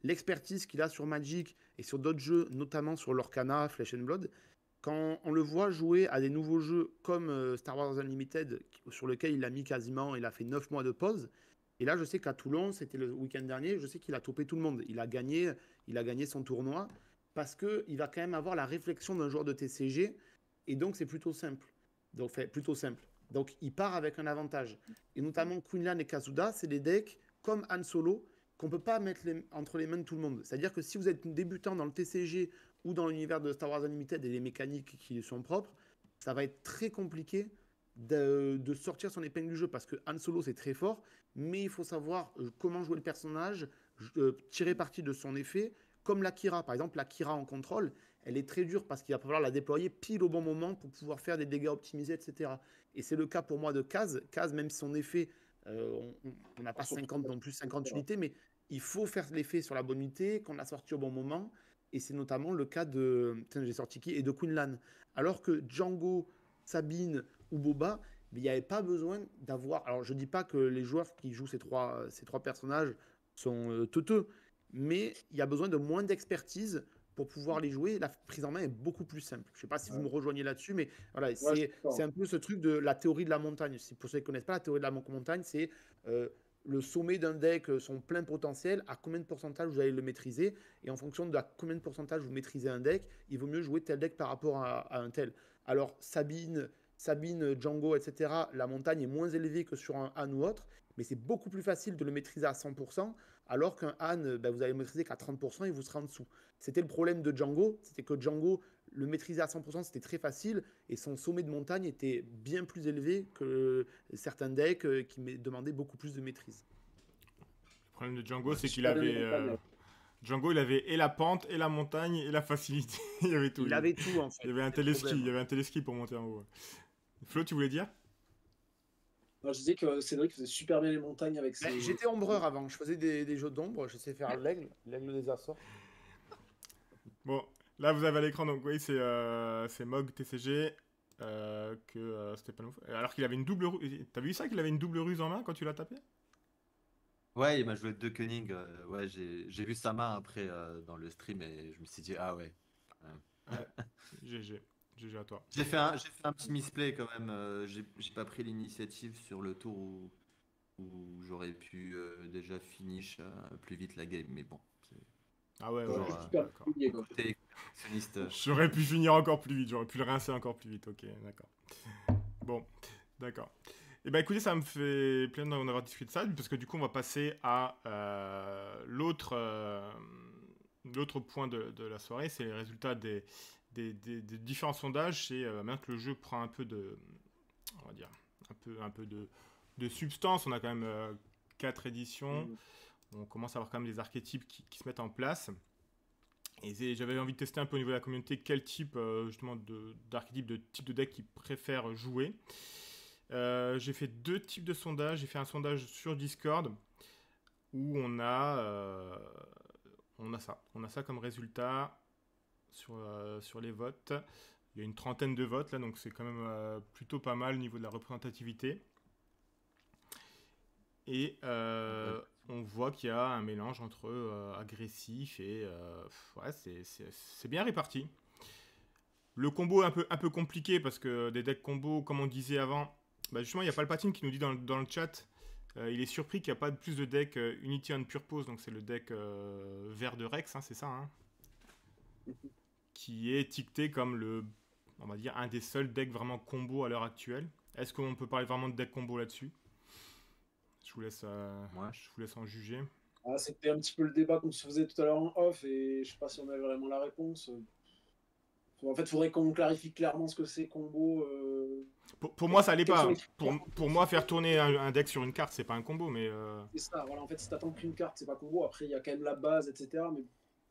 l'expertise qu'il a sur Magic et sur d'autres jeux, notamment sur l'Orcana, Flesh and Blood, quand on le voit jouer à des nouveaux jeux comme Star Wars Unlimited, sur lequel il a mis quasiment, il a fait 9 mois de pause. Et là, je sais qu'à Toulon, c'était le week-end dernier, je sais qu'il a topé tout le monde. Il a gagné son tournoi parce qu'il va quand même avoir la réflexion d'un joueur de TCG. Et donc, c'est plutôt simple. Donc, il part avec un avantage. Et notamment, Quinlan et Kazuda, c'est des decks comme Han Solo qu'on ne peut pas mettre entre les mains de tout le monde. C'est-à-dire que si vous êtes débutant dans le TCG ou dans l'univers de Star Wars Unlimited et les mécaniques qui sont propres, ça va être très compliqué de sortir son épingle du jeu parce que Han Solo c'est très fort, mais il faut savoir comment jouer le personnage, tirer parti de son effet, comme l'Akira. Par exemple, l'Akira en contrôle, elle est très dure parce qu'il va falloir la déployer pile au bon moment pour pouvoir faire des dégâts optimisés, etc. Et c'est le cas pour moi de Kaz. Kaz, même si son effet, on n'a pas 50 non plus 50 unités, mais il faut faire l'effet sur la bonne unité, qu'on a sorti au bon moment. Et c'est notamment le cas de. Putain, j'ai sorti qui? Et de Quinlan. Alors que Django, Sabine ou Boba, il n'y avait pas besoin d'avoir. Alors, je ne dis pas que les joueurs qui jouent ces trois personnages sont teuteux, mais il y a besoin de moins d'expertise pour pouvoir les jouer. La prise en main est beaucoup plus simple. Je ne sais pas si vous me rejoignez là-dessus, mais voilà, c'est un peu ce truc de la théorie de la montagne. Pour ceux qui ne connaissent pas la théorie de la montagne, c'est le sommet d'un deck, son plein potentiel, à combien de pourcentage vous allez le maîtriser, et en fonction de combien de pourcentage vous maîtrisez un deck, il vaut mieux jouer tel deck par rapport à un tel. Alors Sabine, Django, etc., la montagne est moins élevée que sur un Han ou autre, mais c'est beaucoup plus facile de le maîtriser à 100%, alors qu'un Han, vous allez le maîtriser qu'à 30% et vous serez en dessous. C'était le problème de Django, c'était que Django, le maîtriser à 100%, c'était très facile, et son sommet de montagne était bien plus élevé que certains decks qui demandaient beaucoup plus de maîtrise. Le problème de Django, c'est qu'il avait... Django, il avait et la pente, et la montagne, et la facilité. Il y avait tout. Il avait tout, en fait. Il y avait un téléski pour monter en haut. Flo, tu voulais dire? Alors, je disais que Cédric faisait super bien les montagnes avec ses... J'étais ombreur avant, je faisais des jeux d'ombre, je sais faire l'aigle des Açores. Bon, là vous avez à l'écran, donc oui, c'est Mog TCG Stéphano. Alors qu'il avait une double ruse. T'as vu ça qu'il avait une double ruse en main quand tu l'as tapé? Ouais, il m'a joué deux Koenig. Ouais, j'ai vu sa main après dans le stream et je me suis dit, ah ouais. Ouais, GG. GG à toi. J'ai fait un petit misplay quand même. J'ai pas pris l'initiative sur le tour où j'aurais pu déjà finish plus vite la game. Mais bon, c'est Ah ouais, ouais, toujours Juste ouais, super d'accord. plié, quoi. côté collectionniste. J'aurais pu finir encore plus vite, j'aurais pu le rincer encore plus vite, ok, d'accord. Bon, d'accord. Et ben écoutez, ça me fait plaisir d'en avoir discuté de ça, parce que du coup on va passer à l'autre point de la soirée, c'est les résultats des différents sondages, et maintenant que le jeu prend un peu de, on va dire, un peu de substance, on a quand même 4 éditions, on commence à avoir quand même des archétypes qui se mettent en place. Et j'avais envie de tester un peu au niveau de la communauté quel type justement d'archétype, de type de deck qu'ils préfèrent jouer. J'ai fait 2 types de sondages. J'ai fait un sondage sur Discord où on a ça. On a ça comme résultat sur les votes. Il y a une trentaine de votes là, donc c'est quand même plutôt pas mal au niveau de la représentativité. Et on voit qu'il y a un mélange entre agressif et ouais, c'est bien réparti. Le combo est un peu compliqué parce que des decks combo, comme on disait avant, bah justement, il y a Palpatine qui nous dit dans le chat, il est surpris qu'il n'y a pas plus de deck Unity on Purpose, donc c'est le deck vert de Rex, hein, c'est ça, hein, qui est étiqueté comme on va dire, un des seuls decks vraiment combo à l'heure actuelle. Est-ce qu'on peut parler vraiment de deck combo là-dessus? Je vous laisse, Ouais. je vous laisse en juger. Ah, c'était un petit peu le débat qu'on se faisait tout à l'heure en off et je sais pas si on avait vraiment la réponse. En fait, il faudrait qu'on clarifie clairement ce que c'est combo. Pour moi, ça allait Quels sont pas. les critères Pour moi, faire tourner un deck sur une carte, c'est pas un combo, mais C'est ça, voilà, en fait, si t'attends qu'une carte, c'est pas combo. Après, il y a quand même la base, etc. Mais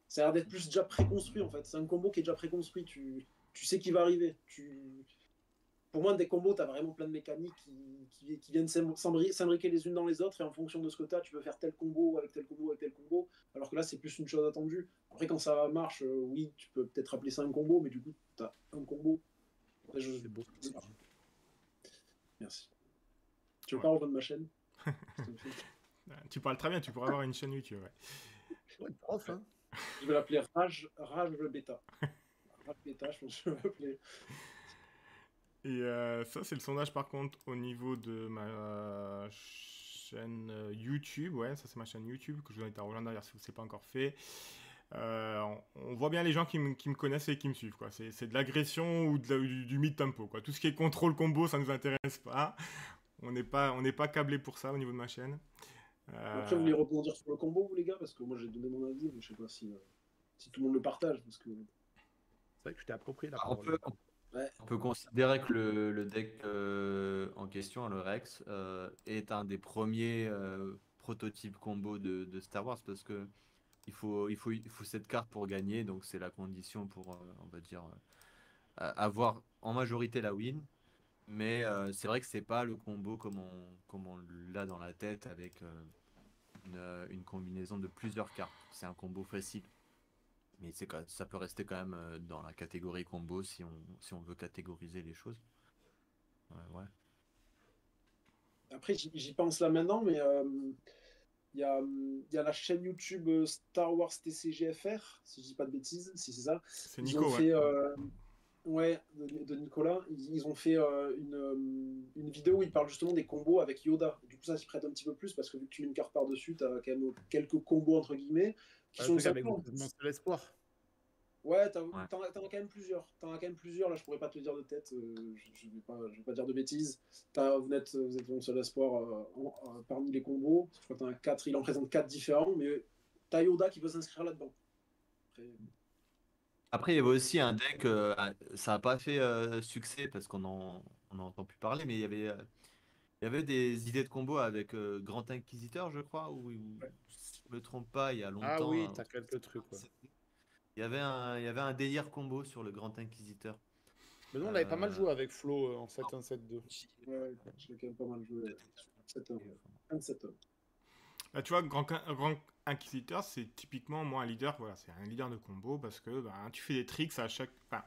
ça a l'air d'être plus déjà préconstruit, en fait. C'est un combo qui est déjà préconstruit. Tu sais qui va arriver. Pour moi, des combos, t'as vraiment plein de mécaniques qui viennent s'imbriquer les unes dans les autres. Et en fonction de ce que t'as, tu peux faire tel combo avec tel combo avec tel combo. Alors que là, c'est plus une chose attendue. Après, quand ça marche, oui, tu peux peut-être appeler ça un combo, mais du coup, t'as un combo. Après, C'est beau. Merci. Tu veux pas rejoindre ma chaîne? tu parles très bien. Tu pourrais avoir une chaîne YouTube. Ouais. Ouais, prof, hein. Je vais l'appeler Rage Beta. Rage Beta, je pense que je vais l'appeler. Et ça, c'est le sondage par contre au niveau de ma chaîne YouTube. Ouais, ça c'est ma chaîne YouTube que je vous invite à rejoindre d'ailleurs si vous ne l'avez pas encore fait. On voit bien les gens qui me connaissent et qui me suivent, quoi. C'est de l'agression ou du mid-tempo, quoi. Tout ce qui est contrôle combo, ça ne nous intéresse pas. On n'est pas câblé pour ça au niveau de ma chaîne. Après, vous voulez rebondir sur le combo, vous les gars? Parce que moi, j'ai donné mon avis, mais je sais pas si tout le monde le partage. Parce que... C'est vrai que je t'ai approprié la On parole. on peut considérer que le deck en question, le Rex, est un des premiers prototypes combo de Star Wars parce que il faut cette carte pour gagner, donc c'est la condition pour, on va dire, avoir en majorité la win. Mais c'est vrai que c'est pas le combo comme on l'a dans la tête avec une combinaison de plusieurs cartes. C'est un combo facile. Mais ça peut rester quand même dans la catégorie combo si on veut catégoriser les choses. Ouais. Après, j'y pense là maintenant, mais il y a la chaîne YouTube Star Wars TCGFR, si je dis pas de bêtises, si c'est ça. C'est Ils Nico, ont ouais. fait, ouais, de Nicolas, ils ont fait une vidéo où ils parlent justement des combos avec Yoda. Du coup, ça s'y prête un petit peu plus parce que vu que tu mets une carte par-dessus, tu as quand même quelques combos entre guillemets qui Ouais, sont le truc avec sympas. mon seul espoir. Ouais, Ouais. t'en as quand même plusieurs. T'en as quand même plusieurs. Là, je pourrais pas te le dire de tête. Je vais pas dire de bêtises. Vous êtes mon seul espoir parmi les combos. Je crois que t'en as 4. Il en présente 4 différents, mais t'as Yoda qui peut s'inscrire là-dedans. Après, il y avait aussi un deck, ça n'a pas fait succès parce on entend plus parler, mais il y avait des idées de combo avec Grand Inquisiteur, je crois, ou Ouais. si je me trompe pas, il y a Ah longtemps. oui, t'as quelques trucs. Ouais. Il y avait un délire combo sur le Grand Inquisiteur. Mais nous, on avait pas mal Euh, joué avec Flo en 7-1-7-2. Ouais, j'ai quand même pas mal joué. 7 heures. 27 heures. Bah, tu vois, grand inquisiteur, c'est typiquement moi un leader. Voilà, c'est un leader de combo parce que bah, tu fais des tricks à chaque. Enfin,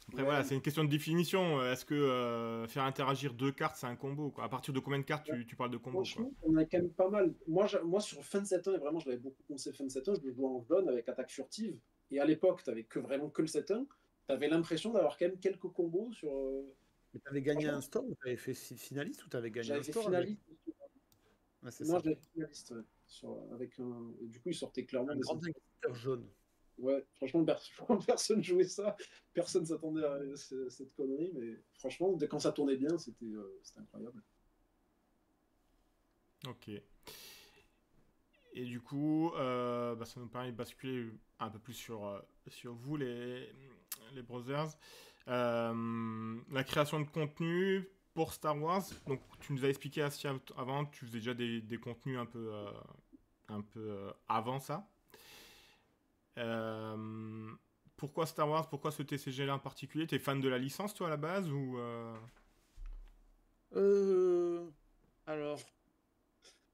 après, voilà, Ouais, c'est une question de définition. Est-ce que faire interagir deux cartes, c'est un combo, quoi? À partir de combien de cartes ouais. tu parles de combo, quoi? Franchement, on a quand même pas mal. Moi sur Fun 7-1, et vraiment, je l'avais beaucoup pensé Fun 7-1, je le jouais en jaune avec attaque furtive. Et à l'époque, tu n'avais vraiment que le 7-1. Tu avais l'impression d'avoir quand même quelques combos sur. Mais t'avais gagné Franchement, un store ou t'avais fait finaliste ou t'avais gagné j'avais un fait store avec? finaliste. Ouais, c'est Non, ça. j'avais fait finaliste, ouais, avec un. Et du coup, il sortait clairement Un des grand 7. inquisiteur jaune. Ouais, franchement, personne jouait ça. Personne s'attendait à cette connerie. Mais franchement, quand ça tournait bien, c'était incroyable. Ok. Et du coup, bah, ça nous permet de basculer un peu plus sur vous, les brothers. La création de contenu pour Star Wars. Donc, tu nous as expliqué avant, tu faisais déjà des contenus un peu avant ça. Euh, Pourquoi Star Wars? Pourquoi ce TCG-là en particulier? T'es fan de la licence, toi, à la base ou Euh, alors,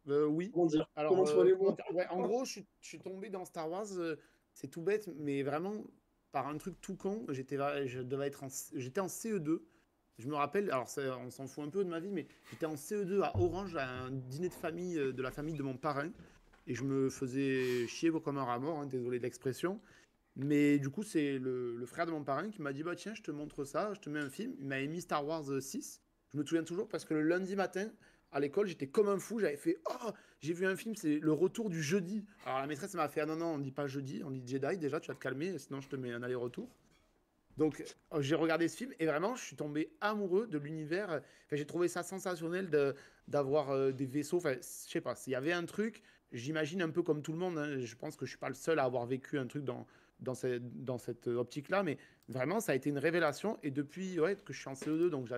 oui. Comment dire? Alors, Comment trouver les comment mots? dire, ouais, en gros, je suis tombé dans Star Wars, c'est tout bête, mais vraiment par un truc tout con. J'étais en CE2. Je me rappelle, alors on s'en fout un peu de ma vie, mais j'étais en CE2 à Orange à un dîner de famille de la famille de mon parrain. Et je me faisais chier comme un rat mort, hein, désolé de l'expression. Mais du coup, c'est le frère de mon parrain qui m'a dit, bah tiens, je te montre ça, je te mets un film. Il m'avait mis Star Wars 6. Je me souviens toujours parce que le lundi matin, à l'école, j'étais comme un fou. J'avais fait, oh, j'ai vu un film, c'est le retour du jeudi. Alors la maîtresse m'a fait, ah non, non, on dit pas jeudi, on dit Jedi. Déjà, tu vas te calmer, sinon je te mets un aller-retour. Donc j'ai regardé ce film et vraiment, je suis tombé amoureux de l'univers. Enfin, j'ai trouvé ça sensationnel d'avoir des vaisseaux. Enfin, je sais pas, s'il y avait un truc, j'imagine un peu comme tout le monde, hein, je pense que je suis pas le seul à avoir vécu un truc dans cette optique-là, mais vraiment, ça a été une révélation. Et depuis ouais, que je suis en CE2, donc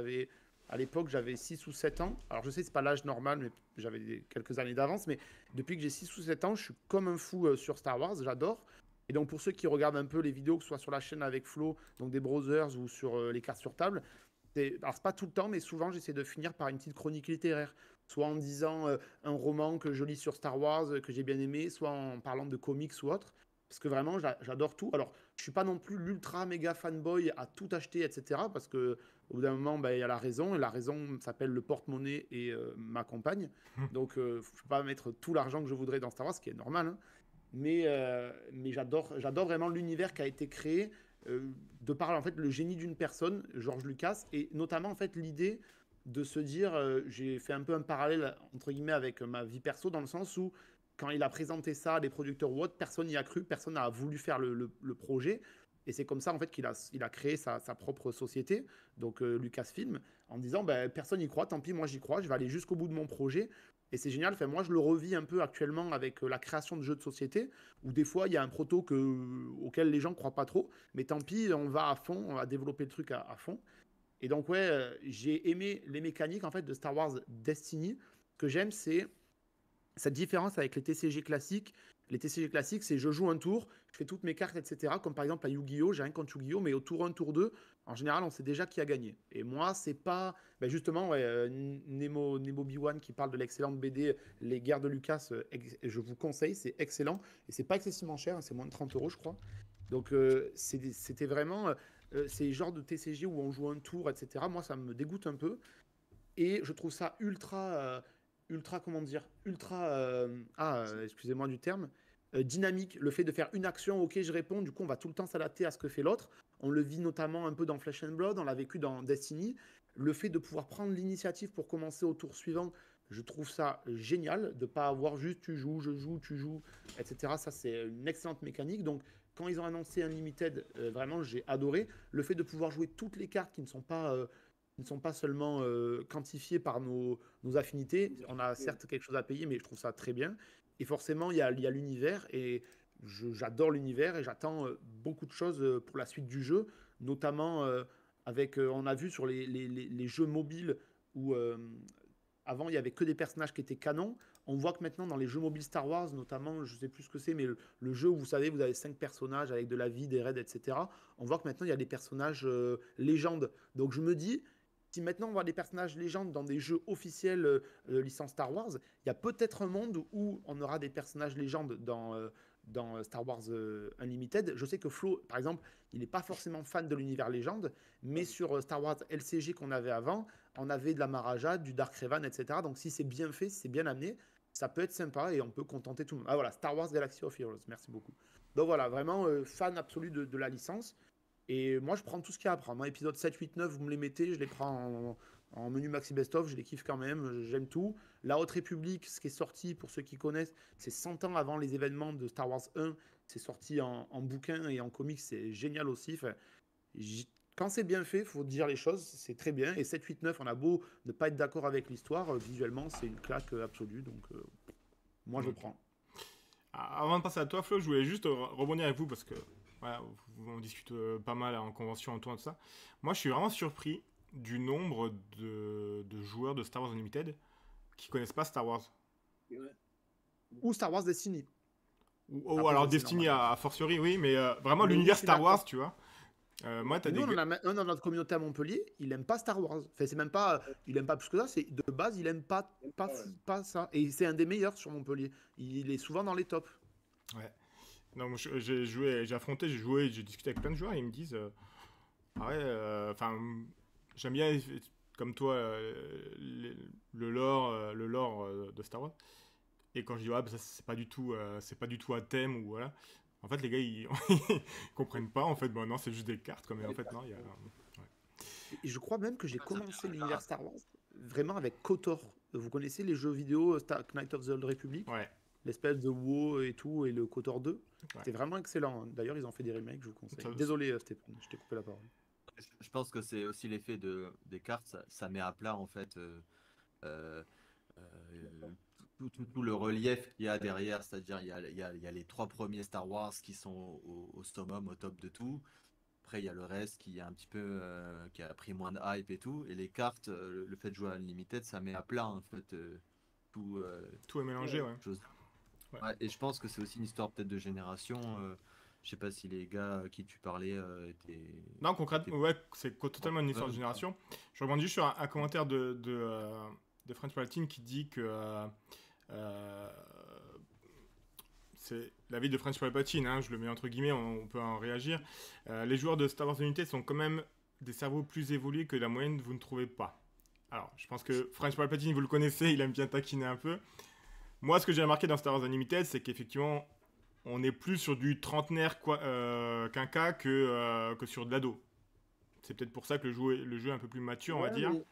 à l'époque, j'avais 6 ou 7 ans. Alors, je sais, c'est pas l'âge normal, mais j'avais quelques années d'avance. Mais depuis que j'ai 6 ou 7 ans, je suis comme un fou sur Star Wars. J'adore. Et donc, pour ceux qui regardent un peu les vidéos, que ce soit sur la chaîne avec Flo, donc des browsers ou sur les cartes sur table, alors, c'est pas tout le temps, mais souvent, j'essaie de finir par une petite chronique littéraire. Soit en disant un roman que je lis sur Star Wars, que j'ai bien aimé, soit en parlant de comics ou autre. Parce que vraiment, j'adore tout. Alors, je suis pas non plus l'ultra méga fanboy à tout acheter, etc. Parce que au bout d'un moment, bah, il y a la raison. Et la raison s'appelle le porte-monnaie et ma compagne. Donc, je ne peux pas mettre tout l'argent que je voudrais dans Star Wars, ce qui est normal, hein. Mais j'adore vraiment l'univers qui a été créé de par en fait le génie d'une personne, George Lucas, et notamment en fait l'idée de se dire, j'ai fait un peu un parallèle entre guillemets avec ma vie perso dans le sens où quand il a présenté ça à des producteurs ou autres, personne n'y a cru, personne n'a voulu faire le projet. Et c'est comme ça en fait il a créé sa propre société, donc Lucasfilm, en disant ben, personne n'y croit, tant pis, moi j'y crois, je vais aller jusqu'au bout de mon projet. Et c'est génial. Enfin, moi, je le revis un peu actuellement avec la création de jeux de société, où des fois, il y a un proto auquel les gens ne croient pas trop. Mais tant pis, on va à fond, on va développer le truc à fond. Et donc, ouais, j'ai aimé les mécaniques en fait, de Star Wars Destiny. Ce que j'aime, c'est cette différence avec les TCG classiques. Les TCG classiques, c'est je joue un tour, je fais toutes mes cartes, etc. Comme par exemple à Yu-Gi-Oh! J'ai rien contre Yu-Gi-Oh! Mais au tour 1, tour 2, en général, on sait déjà qui a gagné. Et moi, c'est pas. Ben justement, ouais, Nemo B1 qui parle de l'excellente BD Les Guerres de Lucas, je vous conseille, c'est excellent. Et c'est pas excessivement cher, hein, c'est moins de 30 euros, je crois. Donc, c'était vraiment. Ces genres de TCG où on joue un tour, etc. Moi, ça me dégoûte un peu. Et je trouve ça ultra, comment dire, excusez-moi du terme, dynamique. Le fait de faire une action, ok, je réponds, du coup, on va tout le temps s'adapter à ce que fait l'autre. On le vit notamment un peu dans Flesh and Blood, on l'a vécu dans Destiny. Le fait de pouvoir prendre l'initiative pour commencer au tour suivant, je trouve ça génial, de ne pas avoir juste tu joues, je joue, tu joues, etc. Ça, c'est une excellente mécanique. Donc, quand ils ont annoncé Unlimited, vraiment, j'ai adoré. Le fait de pouvoir jouer toutes les cartes qui ne sont pas seulement quantifiées par nos affinités. On a certes quelque chose à payer, mais je trouve ça très bien. Et forcément, il y a l'univers, et j'adore l'univers, et j'attends beaucoup de choses pour la suite du jeu, notamment avec, on a vu sur les jeux mobiles où avant il y avait que des personnages qui étaient canons. On voit que maintenant dans les jeux mobiles Star Wars, notamment, je sais plus ce que c'est, mais le jeu où vous savez, vous avez 5 personnages avec de la vie, des raids, etc. On voit que maintenant il y a des personnages légendes. Donc je me dis, si maintenant on voit des personnages légendes dans des jeux officiels licence Star Wars, il y a peut-être un monde où on aura des personnages légendes dans Star Wars Unlimited. Je sais que Flo, par exemple, il n'est pas forcément fan de l'univers légende, mais sur Star Wars LCG qu'on avait avant, on avait de la Maharaja, du Dark Revan, etc. Donc si c'est bien fait, si c'est bien amené, ça peut être sympa et on peut contenter tout le monde. Ah voilà, Star Wars Galaxy of Heroes, merci beaucoup. Donc voilà, vraiment fan absolu de la licence. Et moi, je prends tout ce qu'il y a à prendre. Hein. Épisode 7, 8, 9, vous me les mettez, je les prends en menu maxi best-of, je les kiffe quand même, j'aime tout. La Haute République, ce qui est sorti, pour ceux qui connaissent, c'est 100 ans avant les événements de Star Wars 1. C'est sorti en bouquin et en comics, c'est génial aussi. Enfin, quand c'est bien fait, il faut dire les choses, c'est très bien. Et 7, 8, 9, on a beau ne pas être d'accord avec l'histoire, visuellement, c'est une claque absolue. Donc, moi, je prends. Avant de passer à toi, Flo, je voulais juste rebondir avec vous parce que voilà, on discute pas mal en convention, en tout ça. Moi, je suis vraiment surpris du nombre de joueurs de Star Wars Unlimited qui connaissent pas Star Wars. Ouais. Ou Star Wars Destiny. Ou alors Destiny à fortiori, oui, mais vraiment l'univers Star Wars, tu vois. Moi, t'as nous, on a un dans notre communauté à Montpellier, il aime pas Star Wars. Enfin, c'est même pas, il aime pas plus que ça, c'est de base, il aime pas ça. Et c'est un des meilleurs sur Montpellier. Il est souvent dans les tops. Ouais. Donc j'ai affronté, j'ai joué, j'ai discuté avec plein de joueurs et ils me disent, j'aime bien comme toi le lore de Star Wars. Et quand je dis ça c'est pas du tout un thème ou voilà. En fait, les gars, ils comprennent pas. En fait, bon, non, c'est juste des cartes. Comme en fait, non, il y a. Ouais. Et je crois même que j'ai commencé l'univers Star Wars vraiment avec KOTOR. Vous connaissez les jeux vidéo Knights of the Old Republic? Ouais. L'espèce de WoW et tout, et le KOTOR 2. Ouais. C'était vraiment excellent. Hein. D'ailleurs, ils ont fait des remakes, je vous conseille. Désolé, Stéphane, je t'ai coupé la parole. Je pense que c'est aussi l'effet des cartes. Ça met à plat, en fait. Tout le relief qu'il y a derrière, c'est-à-dire il y a les 3 premiers Star Wars qui sont au summum, au top de tout. Après, il y a le reste qui est un petit peu qui a pris moins de hype et tout. Et les cartes, le fait de jouer à Unlimited, ça met à plat en fait tout. Tout est mélangé, ouais. Ouais, et je pense que c'est aussi une histoire peut-être de génération. Je sais pas si les gars à qui tu parlais étaient. Non, concrètement, ouais, c'est totalement une histoire de génération. Je rebondis sur un commentaire de French Palatine qui dit que c'est l'avis de French Palpatine, hein, je le mets entre guillemets, on peut en réagir. Les joueurs de Star Wars Unlimited sont quand même des cerveaux plus évolués que la moyenne, vous ne trouvez pas? Alors, je pense que French Palpatine, vous le connaissez, il aime bien taquiner un peu. Moi, ce que j'ai remarqué dans Star Wars Unlimited, c'est qu'effectivement, on est plus sur du trentenaire quinca que sur de l'ado. C'est peut-être pour ça que le jeu est un peu plus mature, on va dire. Mais...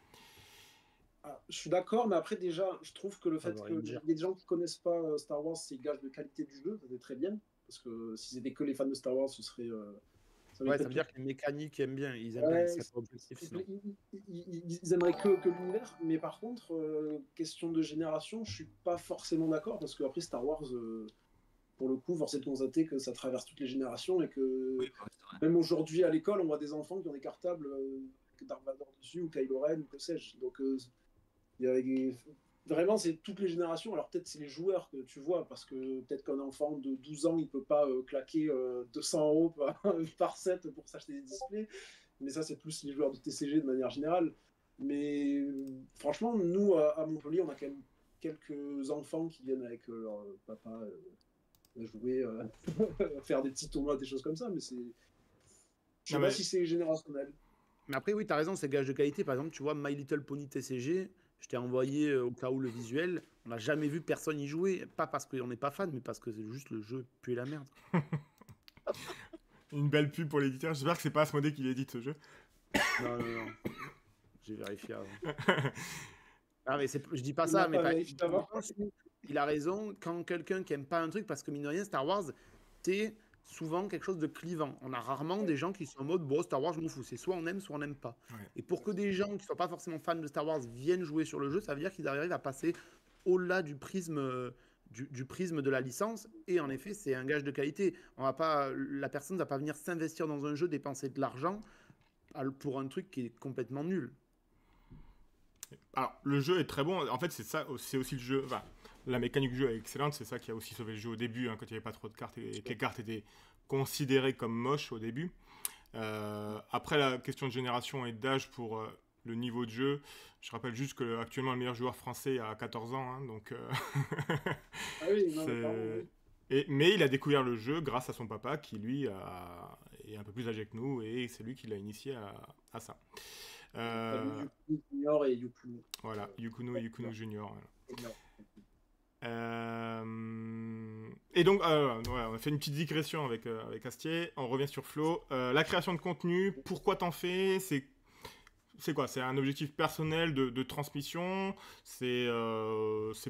je suis d'accord, mais après déjà, je trouve que le fait qu'il y ait des gens qui connaissent pas Star Wars, c'est gage de qualité du jeu, ça c'est très bien. Parce que si c'était que les fans de Star Wars, ce serait... ça veut dire que les mécaniques aiment bien, ils aiment bien, c'est pas objectif. Ils aimeraient que l'univers, mais par contre, question de génération, je suis pas forcément d'accord, parce qu'après Star Wars, pour le coup, force est de constater que ça traverse toutes les générations, et que même aujourd'hui à l'école, on voit des enfants qui ont des cartables avec Darth Vader dessus, ou Kylo Ren, ou que sais-je. Donc, vraiment, c'est toutes les générations. Alors peut-être c'est les joueurs que tu vois, parce que peut-être qu'un enfant de 12 ans, il peut pas claquer 200 € par set pour s'acheter des displays. Mais ça, c'est plus les joueurs de TCG de manière générale. Mais franchement, nous, à Montpellier, on a quand même quelques enfants qui viennent avec leur papa jouer, faire des petits tournois, des choses comme ça. Mais c'est... Je sais pas si c'est générationnel. Mais après, oui, tu as raison, c'est gage de qualité. Par exemple, tu vois, My Little Pony TCG, je t'ai envoyé au cas où le visuel. On n'a jamais vu personne y jouer. Pas parce qu'on n'est pas fan, mais parce que c'est juste le jeu pue la merde. Une belle pub pour l'éditeur. J'espère que c'est pas Asmodée qui l'édite ce jeu. Non. J'ai vérifié avant. Ah, mais je dis pas ça, mais il a raison. Quand quelqu'un qui aime pas un truc, parce que mine de rien, Star Wars, c'est souvent quelque chose de clivant. On a rarement des gens qui sont en mode bon, Star Wars, je m'en fous. C'est soit on aime, soit on n'aime pas. Ouais. Et pour que des gens qui sont pas forcément fans de Star Wars viennent jouer sur le jeu, ça veut dire qu'ils arrivent à passer au-delà du prisme de la licence. Et en effet, c'est un gage de qualité. La personne ne va pas venir s'investir dans un jeu, dépenser de l'argent pour un truc qui est complètement nul. Alors, le jeu est très bon. En fait, c'est aussi le jeu. Enfin, la mécanique du jeu est excellente. C'est ça qui a aussi sauvé le jeu au début, hein, quand il n'y avait pas trop de cartes et que les cartes étaient considérées comme moches au début. Après, la question de génération et d'âge pour le niveau de jeu. Je rappelle juste que actuellement le meilleur joueur français a 14 ans, hein, donc Ah oui, non, c'est- pardon, oui. mais il a découvert le jeu grâce à son papa qui lui est un peu plus âgé que nous et c'est lui qui l'a initié à ça. T'as vu Yukunu Junior et Yukunu. Voilà, Yukunu Junior. Voilà. Junior. Et donc, ouais, on a fait une petite digression avec Astier. On revient sur Flo. La création de contenu, pourquoi t'en fais? C'est quoi? C'est un objectif personnel de transmission? C'est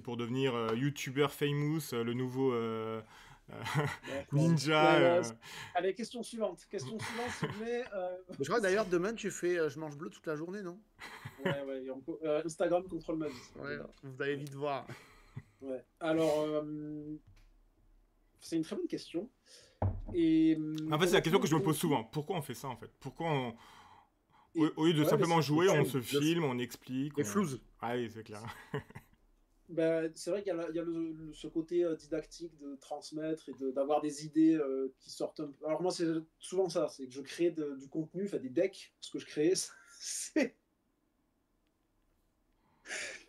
pour devenir YouTuber famous, le nouveau ninja? Allez, question suivante. Question suivante, s'il vous plaît. Je crois que d'ailleurs, demain, tu fais Je mange bleu toute la journée, non? Ouais. Instagram contrôle ma vie. Ouais, vous allez vite voir. Ouais. Alors, c'est une très bonne question. Et, En fait, c'est la question que je me pose souvent. Pourquoi on fait ça, en fait? Pourquoi au lieu de ouais, simplement mais jouer, on c'est- se filme, on explique. Les flouses. Ah oui, c'est clair. c'est vrai qu'il y a ce côté didactique de transmettre et d'avoir des idées qui sortent un peu. Alors moi, c'est souvent ça, c'est que je crée du contenu, des decks, ce que je crée,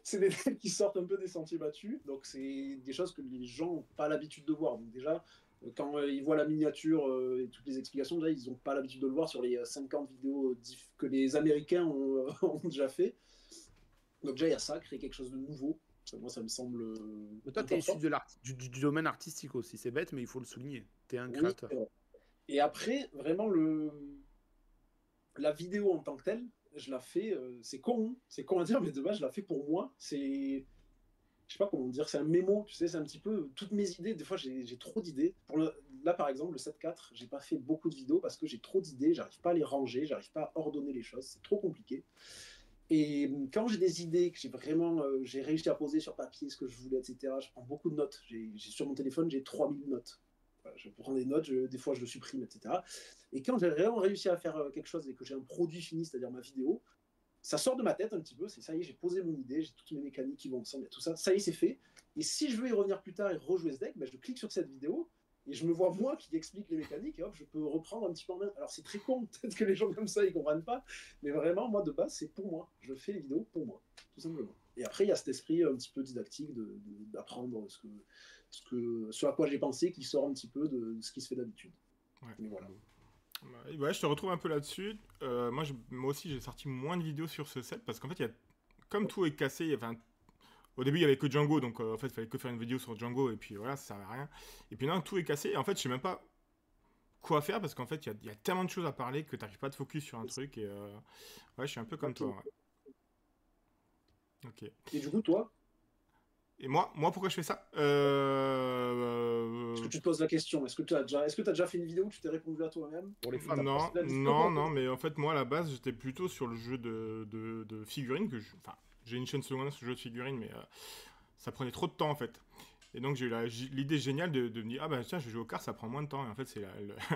c'est des decks qui sortent un peu des sentiers battus, donc c'est des choses que les gens n'ont pas l'habitude de voir. Donc déjà, quand ils voient la miniature et toutes les explications, déjà, ils n'ont pas l'habitude de le voir sur les 50 vidéos que les Américains ont déjà fait. Donc déjà, il y a ça, créer quelque chose de nouveau. Moi, ça me semble. Mais toi, tu es important. issu du domaine artistique aussi. C'est bête, mais il faut le souligner. Tu es un Oui, créateur. c'est vrai. Et après, vraiment, la vidéo en tant que telle, je la fais. C'est con, hein. C'est con à dire, mais de base, je la fais pour moi. C'est. Je sais pas comment dire, c'est un mémo, tu sais, c'est un petit peu toutes mes idées. Des fois, j'ai trop d'idées. Là, par exemple, le 7.4, j'ai pas fait beaucoup de vidéos parce que j'ai trop d'idées, j'arrive pas à les ranger, j'arrive pas à ordonner les choses, c'est trop compliqué. Et quand j'ai des idées, que j'ai réussi à poser sur papier ce que je voulais, etc., je prends beaucoup de notes. Sur mon téléphone, j'ai 3000 notes. Voilà, je prends des notes, des fois je le supprime, etc. Et quand j'ai vraiment réussi à faire quelque chose et que j'ai un produit fini, c'est-à-dire ma vidéo, ça sort de ma tête un petit peu, c'est ça y est, j'ai posé mon idée, j'ai toutes mes mécaniques qui vont ensemble, tout ça, ça y est, c'est fait. Et si je veux y revenir plus tard et rejouer ce deck, je clique sur cette vidéo et je me vois moi qui explique les mécaniques et hop, je peux reprendre un petit peu en main. Alors c'est très con, peut-être que les gens comme ça ils comprennent pas, mais vraiment moi de base c'est pour moi. Je fais les vidéos pour moi, tout simplement. Et après il y a cet esprit un petit peu didactique d'apprendre ce à quoi j'ai pensé qui sort un petit peu de ce qui se fait d'habitude. Ouais. Mais voilà. Ouais, je te retrouve un peu là-dessus. Moi aussi, j'ai sorti moins de vidéos sur ce set parce qu'en fait, comme tout est cassé, au début, il n'y avait que Django, donc en fait, il fallait que faire une vidéo sur Django et puis voilà, ça servait à rien. Et puis maintenant, tout est cassé et en fait, je sais même pas quoi faire parce qu'en fait, il y a tellement de choses à parler que tu n'arrives pas à te focus sur un truc et ouais, je suis un peu comme toi. Ouais. Ok. Et du coup, toi, Et moi, pourquoi je fais ça est-ce que tu te poses la question, est-ce que tu as déjà fait une vidéo où tu t'es répondu à toi-même? Pour les fans. Non, mais en fait, moi, à la base, j'étais plutôt sur le jeu de figurines. Enfin, j'ai une chaîne secondaire sur le jeu de figurines, mais ça prenait trop de temps, en fait. Et donc, j'ai eu l'idée géniale de me dire, ah bah tiens, je vais jouer aux cartes, ça prend moins de temps. Et en fait, c'est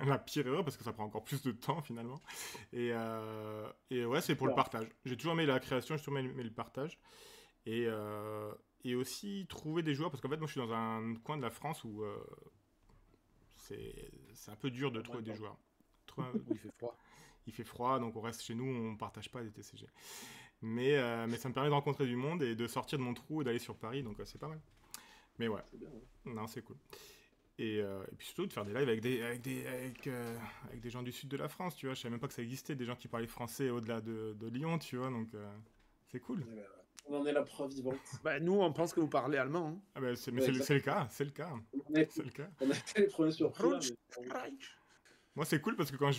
la pire erreur, parce que ça prend encore plus de temps, finalement. Et ouais, c'est pour le partage. J'ai toujours aimé la création, j'ai toujours aimé le partage. Et aussi trouver des joueurs, parce qu'en fait, moi, je suis dans un coin de la France où c'est un peu dur de trouver des joueurs. Il fait froid. Il fait froid, donc on reste chez nous, on partage pas des TCG. Mais ça me permet de rencontrer du monde et de sortir de mon trou et d'aller sur Paris, donc c'est pas mal. Mais ouais, C'est bien, ouais. non, c'est cool. Et puis surtout de faire des lives avec des gens du sud de la France, tu vois. Je savais même pas que ça existait, des gens qui parlaient français au-delà de Lyon, tu vois, donc c'est cool. On en est la preuve vivante. Nous, on pense que vous parlez allemand. Hein. Ah bah, c'est le cas, c'est le cas. On a C'est le cas. été les premiers surpris. Là, mais... Moi, c'est cool parce que quand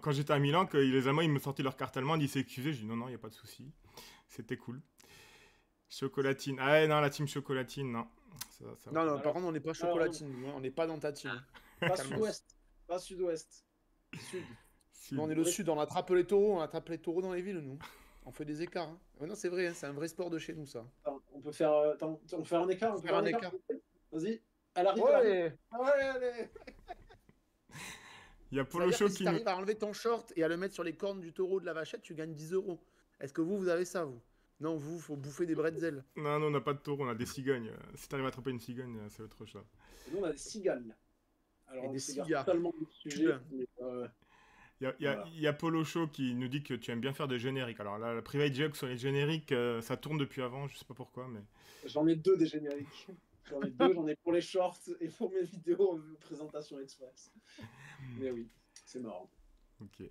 quand j'étais à Milan, que les Allemands ils me sortaient leur carte allemande, ils s'excusaient. Je dis non, il n'y a pas de souci. C'était cool. Chocolatine. Ah ouais, non, la team chocolatine, non. Ça Non, va. par contre, on n'est pas chocolatine. Nous, hein. On n'est pas dans ta team. Pas sud-ouest. Pas sud-ouest. Sud. Nous, on est le sud. On attrape les taureaux. On attrape les taureaux dans les villes, nous. On fait des écarts. Hein. Non, c'est vrai. Hein, c'est un vrai sport de chez nous, ça. Attends, on peut faire un écart. On peut faire un écart. Vas-y. À l'arrivée. Ouais. Allez. Il y a Polo Show si tu arrives à enlever ton short et à le mettre sur les cornes du taureau de la vachette, tu gagnes 10 €. Est-ce que vous avez ça, vous? Non, vous, faut bouffer des bretzels. Non, on n'a pas de taureau, on a des cigognes. Si t'arrives à attraper une cigogne, c'est autre chose. Nous, on a des cigales. Alors, Et des on s'égare cigares. totalement du sujet. Mais, Voilà. Il y a Polo Show qui nous dit que tu aimes bien faire des génériques. Alors là, la private joke sur les génériques, ça tourne depuis avant, je sais pas pourquoi, mais... J'en ai 2 des génériques. J'en ai 2, j'en ai pour les shorts et pour mes vidéos présentation express. Mais oui, c'est marrant. Ok.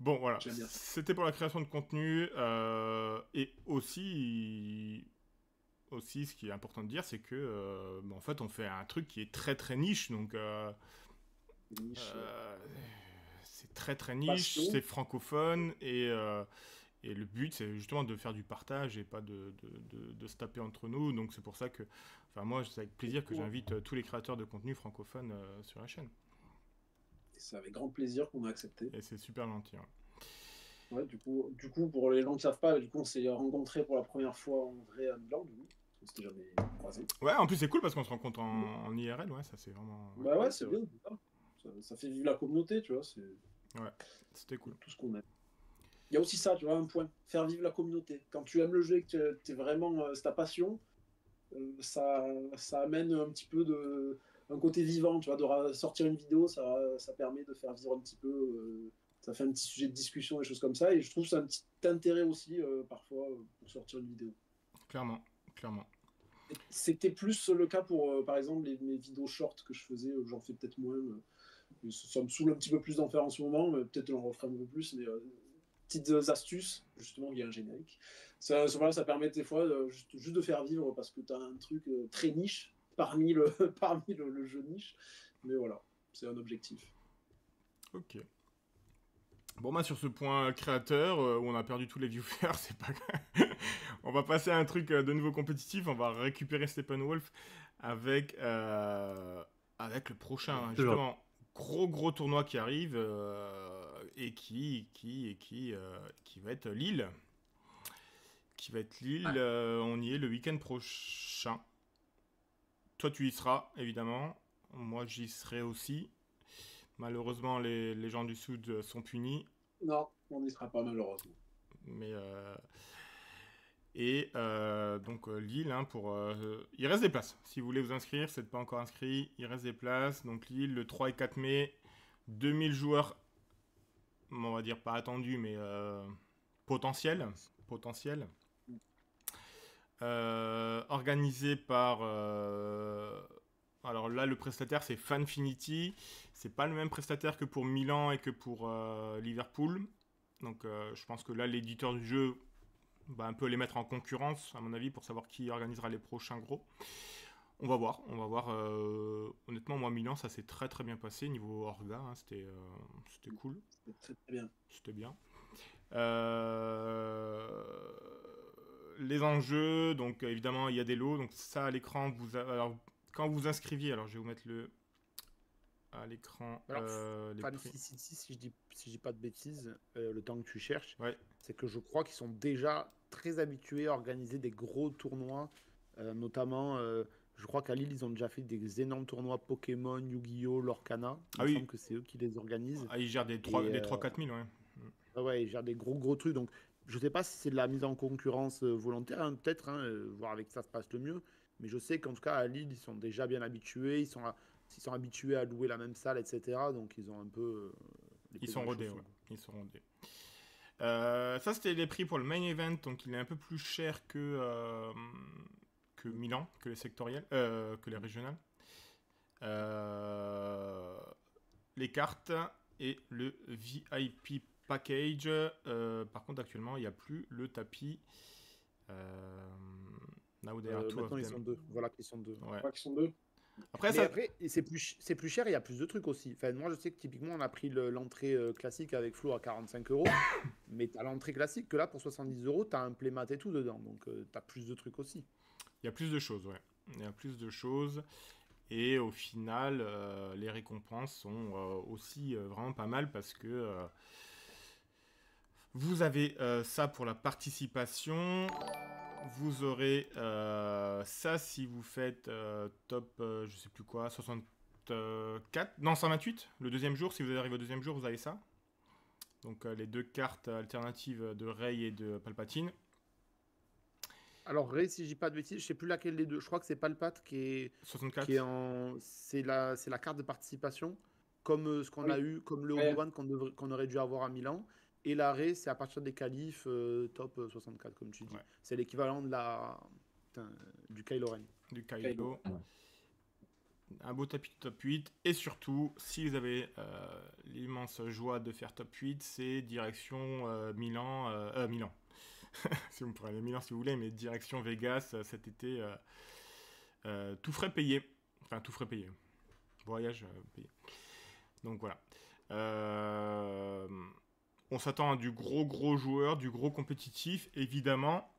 Bon, voilà. J'aime bien. C'était pour la création de contenu. Et aussi, ce qui est important de dire, c'est que, en fait, on fait un truc qui est très très niche. Donc, Niche, c'est très très niche, passion. c'est francophone. Et le but, c'est justement de faire du partage et pas de se taper entre nous. Donc, c'est pour ça que, enfin, moi, c'est avec plaisir que j'invite tous les créateurs de contenu francophones sur la chaîne. Et c'est avec grand plaisir qu'on a accepté. Et c'est super gentil. Ouais. Ouais, du coup, pour les gens qui ne savent pas, du coup, on s'est rencontrés pour la première fois en vrai à Milan, du coup. On s'était jamais croisés. Ouais, en plus, c'est cool parce qu'on se rencontre en IRL. Ouais, ça, c'est vraiment. Bah ouais, c'est bien. Ça fait vivre la communauté, tu vois. C'est Ouais, c'était cool. tout ce qu'on aime. Il y a aussi ça, tu vois, un point. Faire vivre la communauté. Quand tu aimes le jeu et que tu es vraiment. C'est ta passion, ça amène un petit peu un côté vivant, tu vois. De sortir une vidéo, ça permet de faire vivre un petit peu. Ça fait un petit sujet de discussion, des choses comme ça. Et je trouve que c'est un petit intérêt aussi, parfois, pour sortir une vidéo. Clairement, clairement. C'était plus le cas pour, par exemple, mes vidéos short que je faisais. J'en fais peut-être moins. Ça me saoule un petit peu plus d'en faire en ce moment. Mais peut-être j'en referai un peu plus. Mais petites astuces, justement, il y a un générique. Voilà, ça permet des fois juste de faire vivre parce que tu as un truc très niche parmi le jeu niche. Mais voilà, c'est un objectif. Ok. Bon, bah, sur ce point créateur, où on a perdu tous les viewers, c'est pas grave. On va passer à un truc de nouveau compétitif. On va récupérer Steppenwolf avec le prochain, justement, gros tournoi qui arrive et qui va être Lille. Qui va être Lille. On y est le week-end prochain. Toi, tu y seras, évidemment. Moi, j'y serai aussi. Malheureusement, les gens du Sud sont punis. Non, on n'y sera pas malheureusement. Mais donc Lille, hein, il reste des places. Si vous voulez vous inscrire, si vous n'êtes pas encore inscrit, il reste des places. Donc Lille, le 3 et 4 mai, 2000 joueurs, on va dire pas attendus, mais potentiels. Organisé par... alors là, le prestataire, c'est Fanfinity. C'est pas le même prestataire que pour Milan et que pour Liverpool. Donc je pense que là, l'éditeur du jeu va un peu les mettre en concurrence, à mon avis, pour savoir qui organisera les prochains gros. On va voir. Honnêtement, moi, Milan, ça s'est très très bien passé niveau orga. Hein, c'était cool. C'était très bien. C'était bien. Les enjeux, donc évidemment, il y a des lots. Donc ça, à l'écran, alors, quand vous inscriviez, alors je vais vous mettre à l'écran les prix. Si je dis pas de bêtises, le temps que tu cherches, Ouais. c'est que je crois qu'ils sont déjà très habitués à organiser des gros tournois, notamment, je crois qu'à Lille, ils ont déjà fait des énormes tournois Pokémon, Yu-Gi-Oh, Lorcana. Il me semble que c'est eux qui les organisent. Ah, ils gèrent des 3-4 000, ouais. Ouais, ils gèrent des gros trucs. Donc, je sais pas si c'est de la mise en concurrence volontaire, hein, peut-être, voir avec ça se passe le mieux. Mais je sais qu'en tout cas, à Lille, ils sont déjà bien habitués. Ils sont habitués à louer la même salle, etc. Donc, ils ont un peu... Ils sont rodés, ouais. Ils sont rodés. Ça, c'était les prix pour le main event. Donc, il est un peu plus cher que Milan, que les sectoriels, que les régionales. Les cartes et le VIP package. Par contre, actuellement, il n'y a plus le tapis. Maintenant, ils sont deux. Voilà qu'ils sont deux. Ouais. Qu'ils sont deux. Après, c'est plus cher, il y a plus de trucs aussi. Enfin, moi, je sais que typiquement, on a pris l'entrée classique avec Flo à 45 €. Mais tu as l'entrée classique que là, pour 70 €, tu as un playmat et tout dedans. Donc, tu as plus de trucs aussi. Il y a plus de choses, ouais. Il y a plus de choses. Et au final, les récompenses sont aussi vraiment pas mal parce que vous avez ça pour la participation. Vous aurez ça si vous faites top, je sais plus quoi, 64, non 128, le deuxième jour. Si vous arrivez au deuxième jour, vous avez ça. Donc les deux cartes alternatives de Rey et de Palpatine. Alors Rey, si je dis pas de bêtises, je sais plus laquelle des deux. Je crois que c'est Palpatine qui est 64. c'est la carte de participation. comme ce qu'on Oui. a eu, comme le Ouais. Obi-Wan qu'on aurait dû avoir à Milan. Et l'arrêt, c'est à partir des qualifs top 64, comme tu dis. Ouais. C'est l'équivalent du Kylo Ren. Du Kylo. Ouais. Un beau tapis de top 8. Et surtout, si vous avez l'immense joie de faire top 8, c'est direction Milan. Si vous pourrez aller à Milan si vous voulez, mais direction Vegas cet été. Tout frais payé. Enfin, tout frais payé. Voyage payé. Donc voilà. On s'attend à du gros joueur, du gros compétitif, évidemment.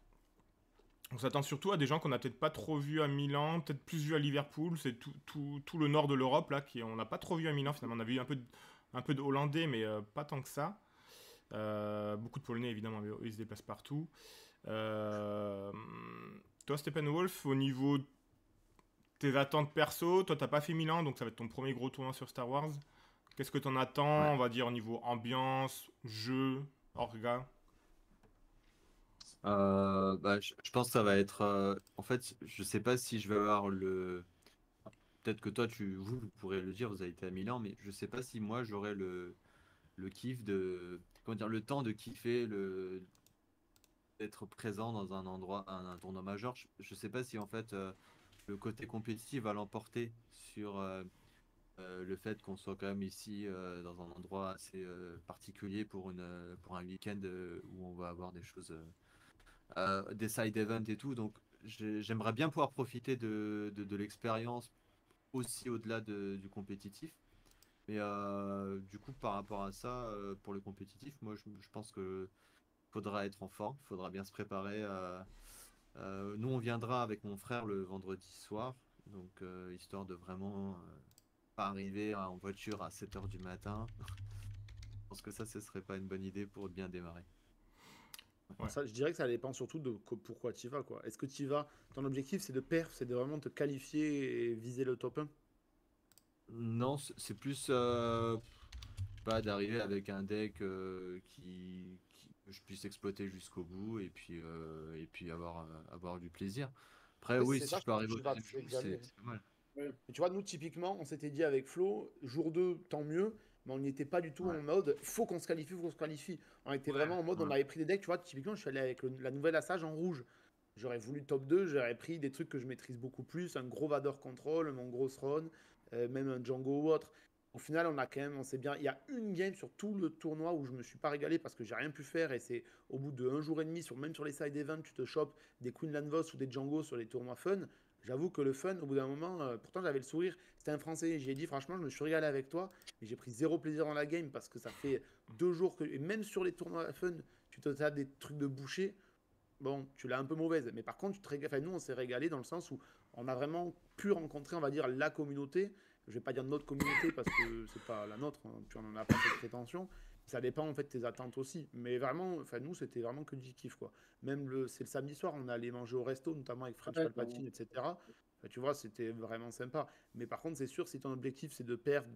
On s'attend surtout à des gens qu'on n'a peut-être pas trop vus à Milan, peut-être plus vus à Liverpool. C'est tout le nord de l'Europe, là, on n'a pas trop vu à Milan, finalement. On a vu un peu de Hollandais, mais pas tant que ça. Beaucoup de Polonais, évidemment, mais ils se déplacent partout. Toi, Steppenwolf, au niveau de tes attentes perso, toi, t'as pas fait Milan, donc ça va être ton premier gros tournoi sur Star Wars. Qu'est-ce que t'en attends, Ouais. on va dire, au niveau ambiance, jeu, orga? Je pense que ça va être. En fait, je sais pas si je vais avoir le. Peut-être que toi, vous pourrez le dire, vous avez été à Milan, mais je sais pas si moi j'aurai le kiff de. Comment dire, le temps de kiffer, d'être présent dans un endroit, un tournoi majeur. Je sais pas si en fait le côté compétitif va l'emporter sur le fait qu'on soit quand même ici dans un endroit assez particulier pour un week-end où on va avoir des choses. Des side events et tout. Donc j'aimerais bien pouvoir profiter de l'expérience aussi au-delà du compétitif. Mais du coup, par rapport à ça, pour le compétitif, moi je pense que faudra être en forme, faudra bien se préparer. Nous, on viendra avec mon frère le vendredi soir, donc histoire de vraiment pas arriver en voiture à 7 h du matin. Je pense que ça, ce serait pas une bonne idée pour bien démarrer. Ouais. Ça, je dirais que ça dépend surtout de pourquoi tu y vas, quoi. Est-ce que tu y vas, ton objectif c'est de perf, c'est de vraiment te qualifier et viser le top 1? Non, c'est plus pas d'arriver avec un deck que je puisse exploiter jusqu'au bout et puis avoir du plaisir. Après, Ouais, oui, c'est si ça, je je peux pense que arriver tu au vas, deuxième tu vas jour, y aller. c'est pas mal. Ouais. Mais tu vois, nous, typiquement, on s'était dit avec Flo, jour 2 tant mieux, mais on n'était pas du tout Ouais. en mode faut qu'on se qualifie, faut qu'on se qualifie. On était Ouais, vraiment en mode, on ouais. avait pris des decks, tu vois, typiquement, je suis allé avec la nouvelle Assage en rouge. J'aurais voulu top 2, j'aurais pris des trucs que je maîtrise beaucoup plus, un gros Vador Control, mon gros Throne, même un Django ou autre. Au final, on s'est bien. Il y a une game sur tout le tournoi où je me suis pas régalé parce que j'ai rien pu faire et c'est au bout de 1 jour et demi, même sur les side events, tu te chopes des Queen Lanvos ou des Django sur les tournois fun. J'avoue que le fun, au bout d'un moment, pourtant j'avais le sourire, c'était un Français, j'ai dit franchement, je me suis régalé avec toi, mais j'ai pris zéro plaisir dans la game parce que ça fait 2 jours que. Et même sur les tournois fun, tu te tapes des trucs de boucher, bon, tu l'as un peu mauvaise. Mais par contre, enfin, nous, on s'est régalé dans le sens où on a vraiment pu rencontrer, on va dire, la communauté. Je vais pas dire notre communauté parce que c'est pas la nôtre, hein, puis on n'en a pas cette prétention. Ça dépend en fait de tes attentes aussi. Mais vraiment, enfin, nous, c'était vraiment que du kiff, quoi. Même c'est le samedi soir, on allait manger au resto, notamment avec French Ouais, Palpatine, etc. Enfin, tu vois, c'était vraiment sympa. Mais par contre, c'est sûr, si ton objectif c'est de perdre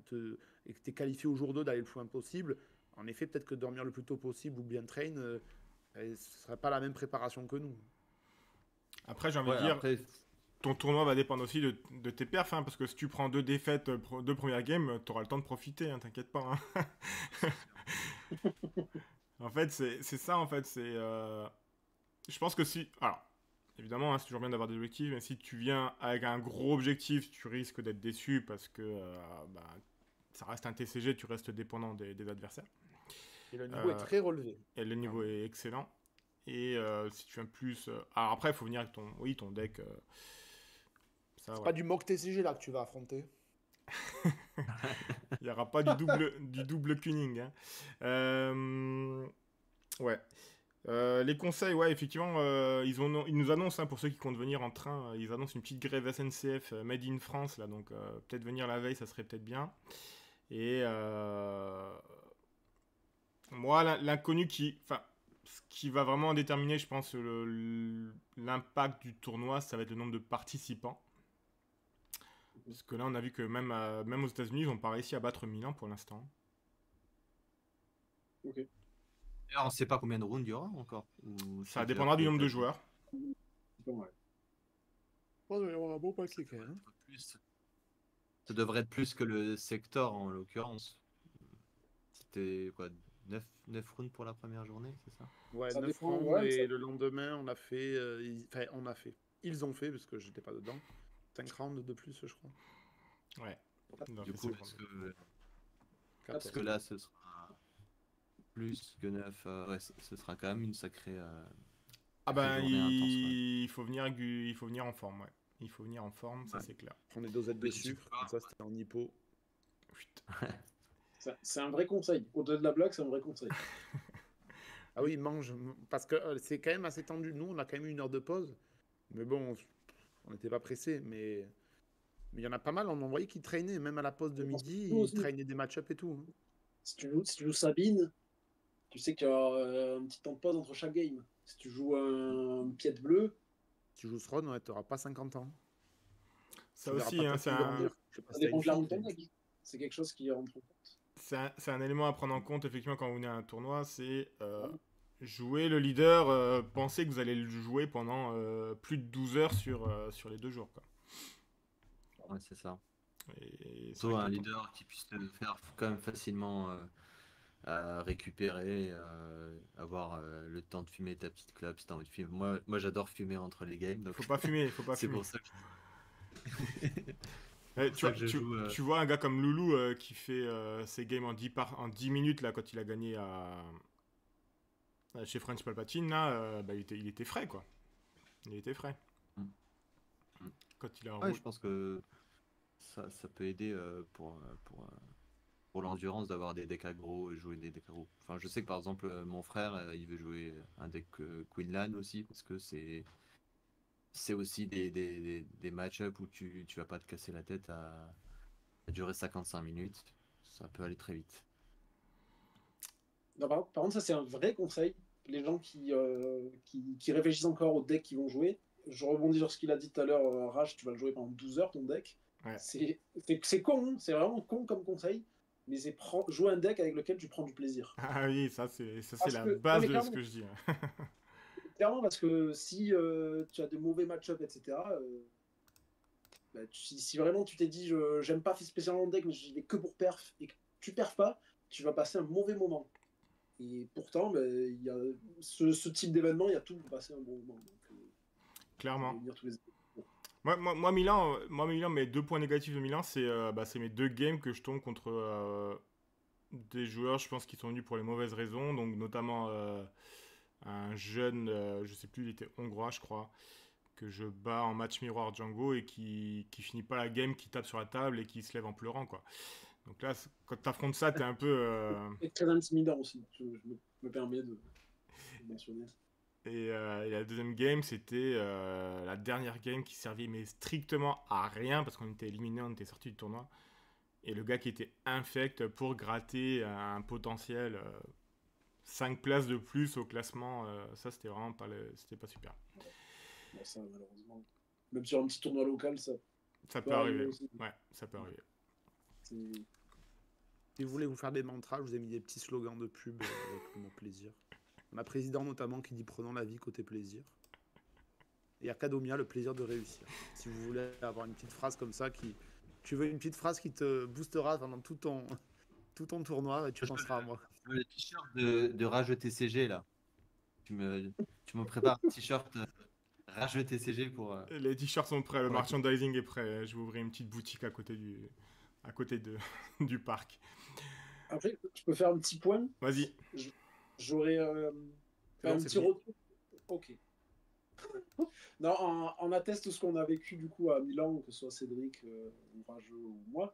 et que tu es qualifié au jour 2 d'aller le plus loin possible, en effet, peut-être que dormir le plus tôt possible ou bien train, ce ne serait pas la même préparation que nous. Après, j'ai envie Ouais, de dire, après, ton tournoi va dépendre aussi de tes perfs, hein, parce que si tu prends 2 défaites, 2 premières games, t'auras le temps de profiter, hein, t'inquiète pas. Hein. En fait, c'est ça, en fait, je pense que si... Alors, évidemment, hein, c'est toujours bien d'avoir des objectifs, mais si tu viens avec un gros objectif, tu risques d'être déçu parce que bah, ça reste un TCG, tu restes dépendant des adversaires. Et le niveau est Euh, très relevé. et le niveau est excellent. Et si tu viens plus... Alors après, il faut venir avec ton deck. Ça, C'est voilà. pas du mock TCG là que tu vas affronter. Il n'y aura pas du double cunning. Hein. Ouais. Les conseils, ouais, effectivement, ils nous annoncent, hein, pour ceux qui comptent venir en train, ils annoncent une petite grève SNCF made in France, là, donc peut-être venir la veille, ça serait peut-être bien. Et moi, l'inconnu enfin, ce qui va vraiment déterminer, je pense, l'impact du tournoi, ça va être le nombre de participants. Parce que là, on a vu que même aux États-Unis, ils n'ont pas réussi à battre Milan pour l'instant. Ok. on ne sait pas combien de rounds il y aura encore. Ou Ça c'est déjà dépendra du nombre de préétabli. joueurs. C'est pas mal. Oh, il y aura un bon paquet quand même. Plus. Ça devrait être plus que le sector en l'occurrence. C'était quoi, 9 rounds pour la première journée, c'est ça? Ouais, Ça 9 dépend, rounds ouais, et le lendemain, on a fait. Enfin, on a fait. Ils ont fait, parce que j'étais pas dedans. 5 rounds de plus, je crois. Ouais. Non, Du mais coup, c'est est-ce bon. que, 14. est-ce que là, ce sera plus que 9? Ouais, ce sera quand même une sacrée, Ah sacrée ben, journée intense, ouais. il faut venir il faut venir en forme, ouais. Il faut venir en forme, ça Ouais. c'est clair. Prendre des dosettes de Mais tu sucre, peux pas. comme ça, c'était en hypo. Chut. C'est un vrai conseil. Au-delà de la blague, c'est un vrai conseil. Ah oui, mange. Parce que c'est quand même assez tendu. Nous, on a quand même eu 1 heure de pause. Mais bon, on n'était pas pressé. Mais il y en a pas mal, on en voyait qui traînaient. Même à la pause de Je pense que midi, nous ils aussi, traînaient des match-up et tout, hein. si tu joues Sabine, tu sais qu'il y a un petit temps de pause entre chaque game. Si tu joues un pied bleu, Si tu joues Throne, ouais, t'auras pas 50 ans. Ça Tu verras aussi, pas hein, ta fille grandir. Je sais pas ça si t'as dépend une de la fille, ronde t'as ton une fille. deck. C'est quelque chose qui rentre en compte. c'est un élément à prendre en compte, effectivement, quand vous venez à un tournoi, c'est Vraiment. jouer le leader, pensez que vous allez le jouer pendant plus de 12 heures sur les 2 jours, quoi. Ouais, c'est ça. Et c'est Surtout vrai que un le temps- leader qui puisse le faire quand même facilement à récupérer, avoir le temps de fumer ta petite clope si t'as envie de fumer. Moi j'adore fumer entre les games, donc Faut pas fumer, faut pas c'est fumer. pour ça que, Eh, pour ça que je joue. tu vois un gars comme Loulou qui fait ses games en 10 minutes là, quand il a gagné chez French Palpatine, là, bah, il était frais, quoi. Il était frais. Mm, mm. Quand il a Ouais, roulé. je pense que ça peut aider pour l'endurance d'avoir des decks aggro et jouer des decks aggro. Enfin, je sais que par exemple, mon frère, il veut jouer un deck Queenland aussi, parce que c'est aussi des match-up où tu vas pas te casser la tête à durer 55 minutes. Ça peut aller très vite. Non, par contre, ça, c'est un vrai conseil. Les gens qui réfléchissent encore au deck qu'ils vont jouer. Je rebondis sur ce qu'il a dit tout à l'heure, Rage, tu vas le jouer pendant 12 heures ton deck. Ouais. C'est con, hein, c'est vraiment con comme conseil, mais c'est jouer un deck avec lequel tu prends du plaisir. Ah oui, ça c'est Parce la que, non, base mais de ce que je dis, hein. clairement, parce que si tu as des mauvais match-up, etc., bah, si vraiment tu t'es dit j'aime pas spécialement le deck, mais j'y vais que pour perf, et que tu perfs pas, tu vas passer un mauvais moment. Et pourtant, bah, il y a ce type d'événement, il y a tout pour passer un bon moment. Donc, je vais Clairement. réunir tous les. Milan, mes 2 points négatifs de Milan, c'est mes 2 games que je tombe contre des joueurs, je pense, qui sont venus pour les mauvaises raisons. Donc, notamment un jeune, je sais plus, il était hongrois, je crois, que je bats en match miroir Django et qui finit pas la game, qui tape sur la table et qui se lève en pleurant, quoi. Donc là, quand t'affrontes ça, t'es un peu. Et très intimidant aussi, me permets de mentionner. Et la deuxième game, c'était la dernière game qui servait mais strictement à rien parce qu'on était éliminé, on était sorti du tournoi. Et le gars qui était infect pour gratter un potentiel 5 places de plus au classement, ça c'était vraiment c'était pas super. Bon, ça, malheureusement. Même sur un petit tournoi local, ça Ça peut peut arriver arriver. aussi. Ouais, ça peut arriver. C'est- Si vous voulez vous faire des mantras, je vous ai mis des petits slogans de pub avec mon plaisir. Ma présidente notamment qui dit prenons la vie côté plaisir. Et Academia, le plaisir de réussir. Si vous voulez avoir une petite phrase comme ça, tu veux une petite phrase qui te boostera pendant tout ton tournoi, et tu penseras à moi. Le t-shirt de Rage TCG là. Tu me prépares un t-shirt Rage TCG pour. Les t-shirts sont prêts, le Pour la- merchandising est prêt. Je vais ouvrir une petite boutique à côté du parc. Après, je peux faire un petit point. Vas-y. J'aurais C'est un bon, c'est petit fini. retour. Ok. Non, on atteste ce qu'on a vécu du coup à Milan, que ce soit Cédric, ou Rageux ou moi.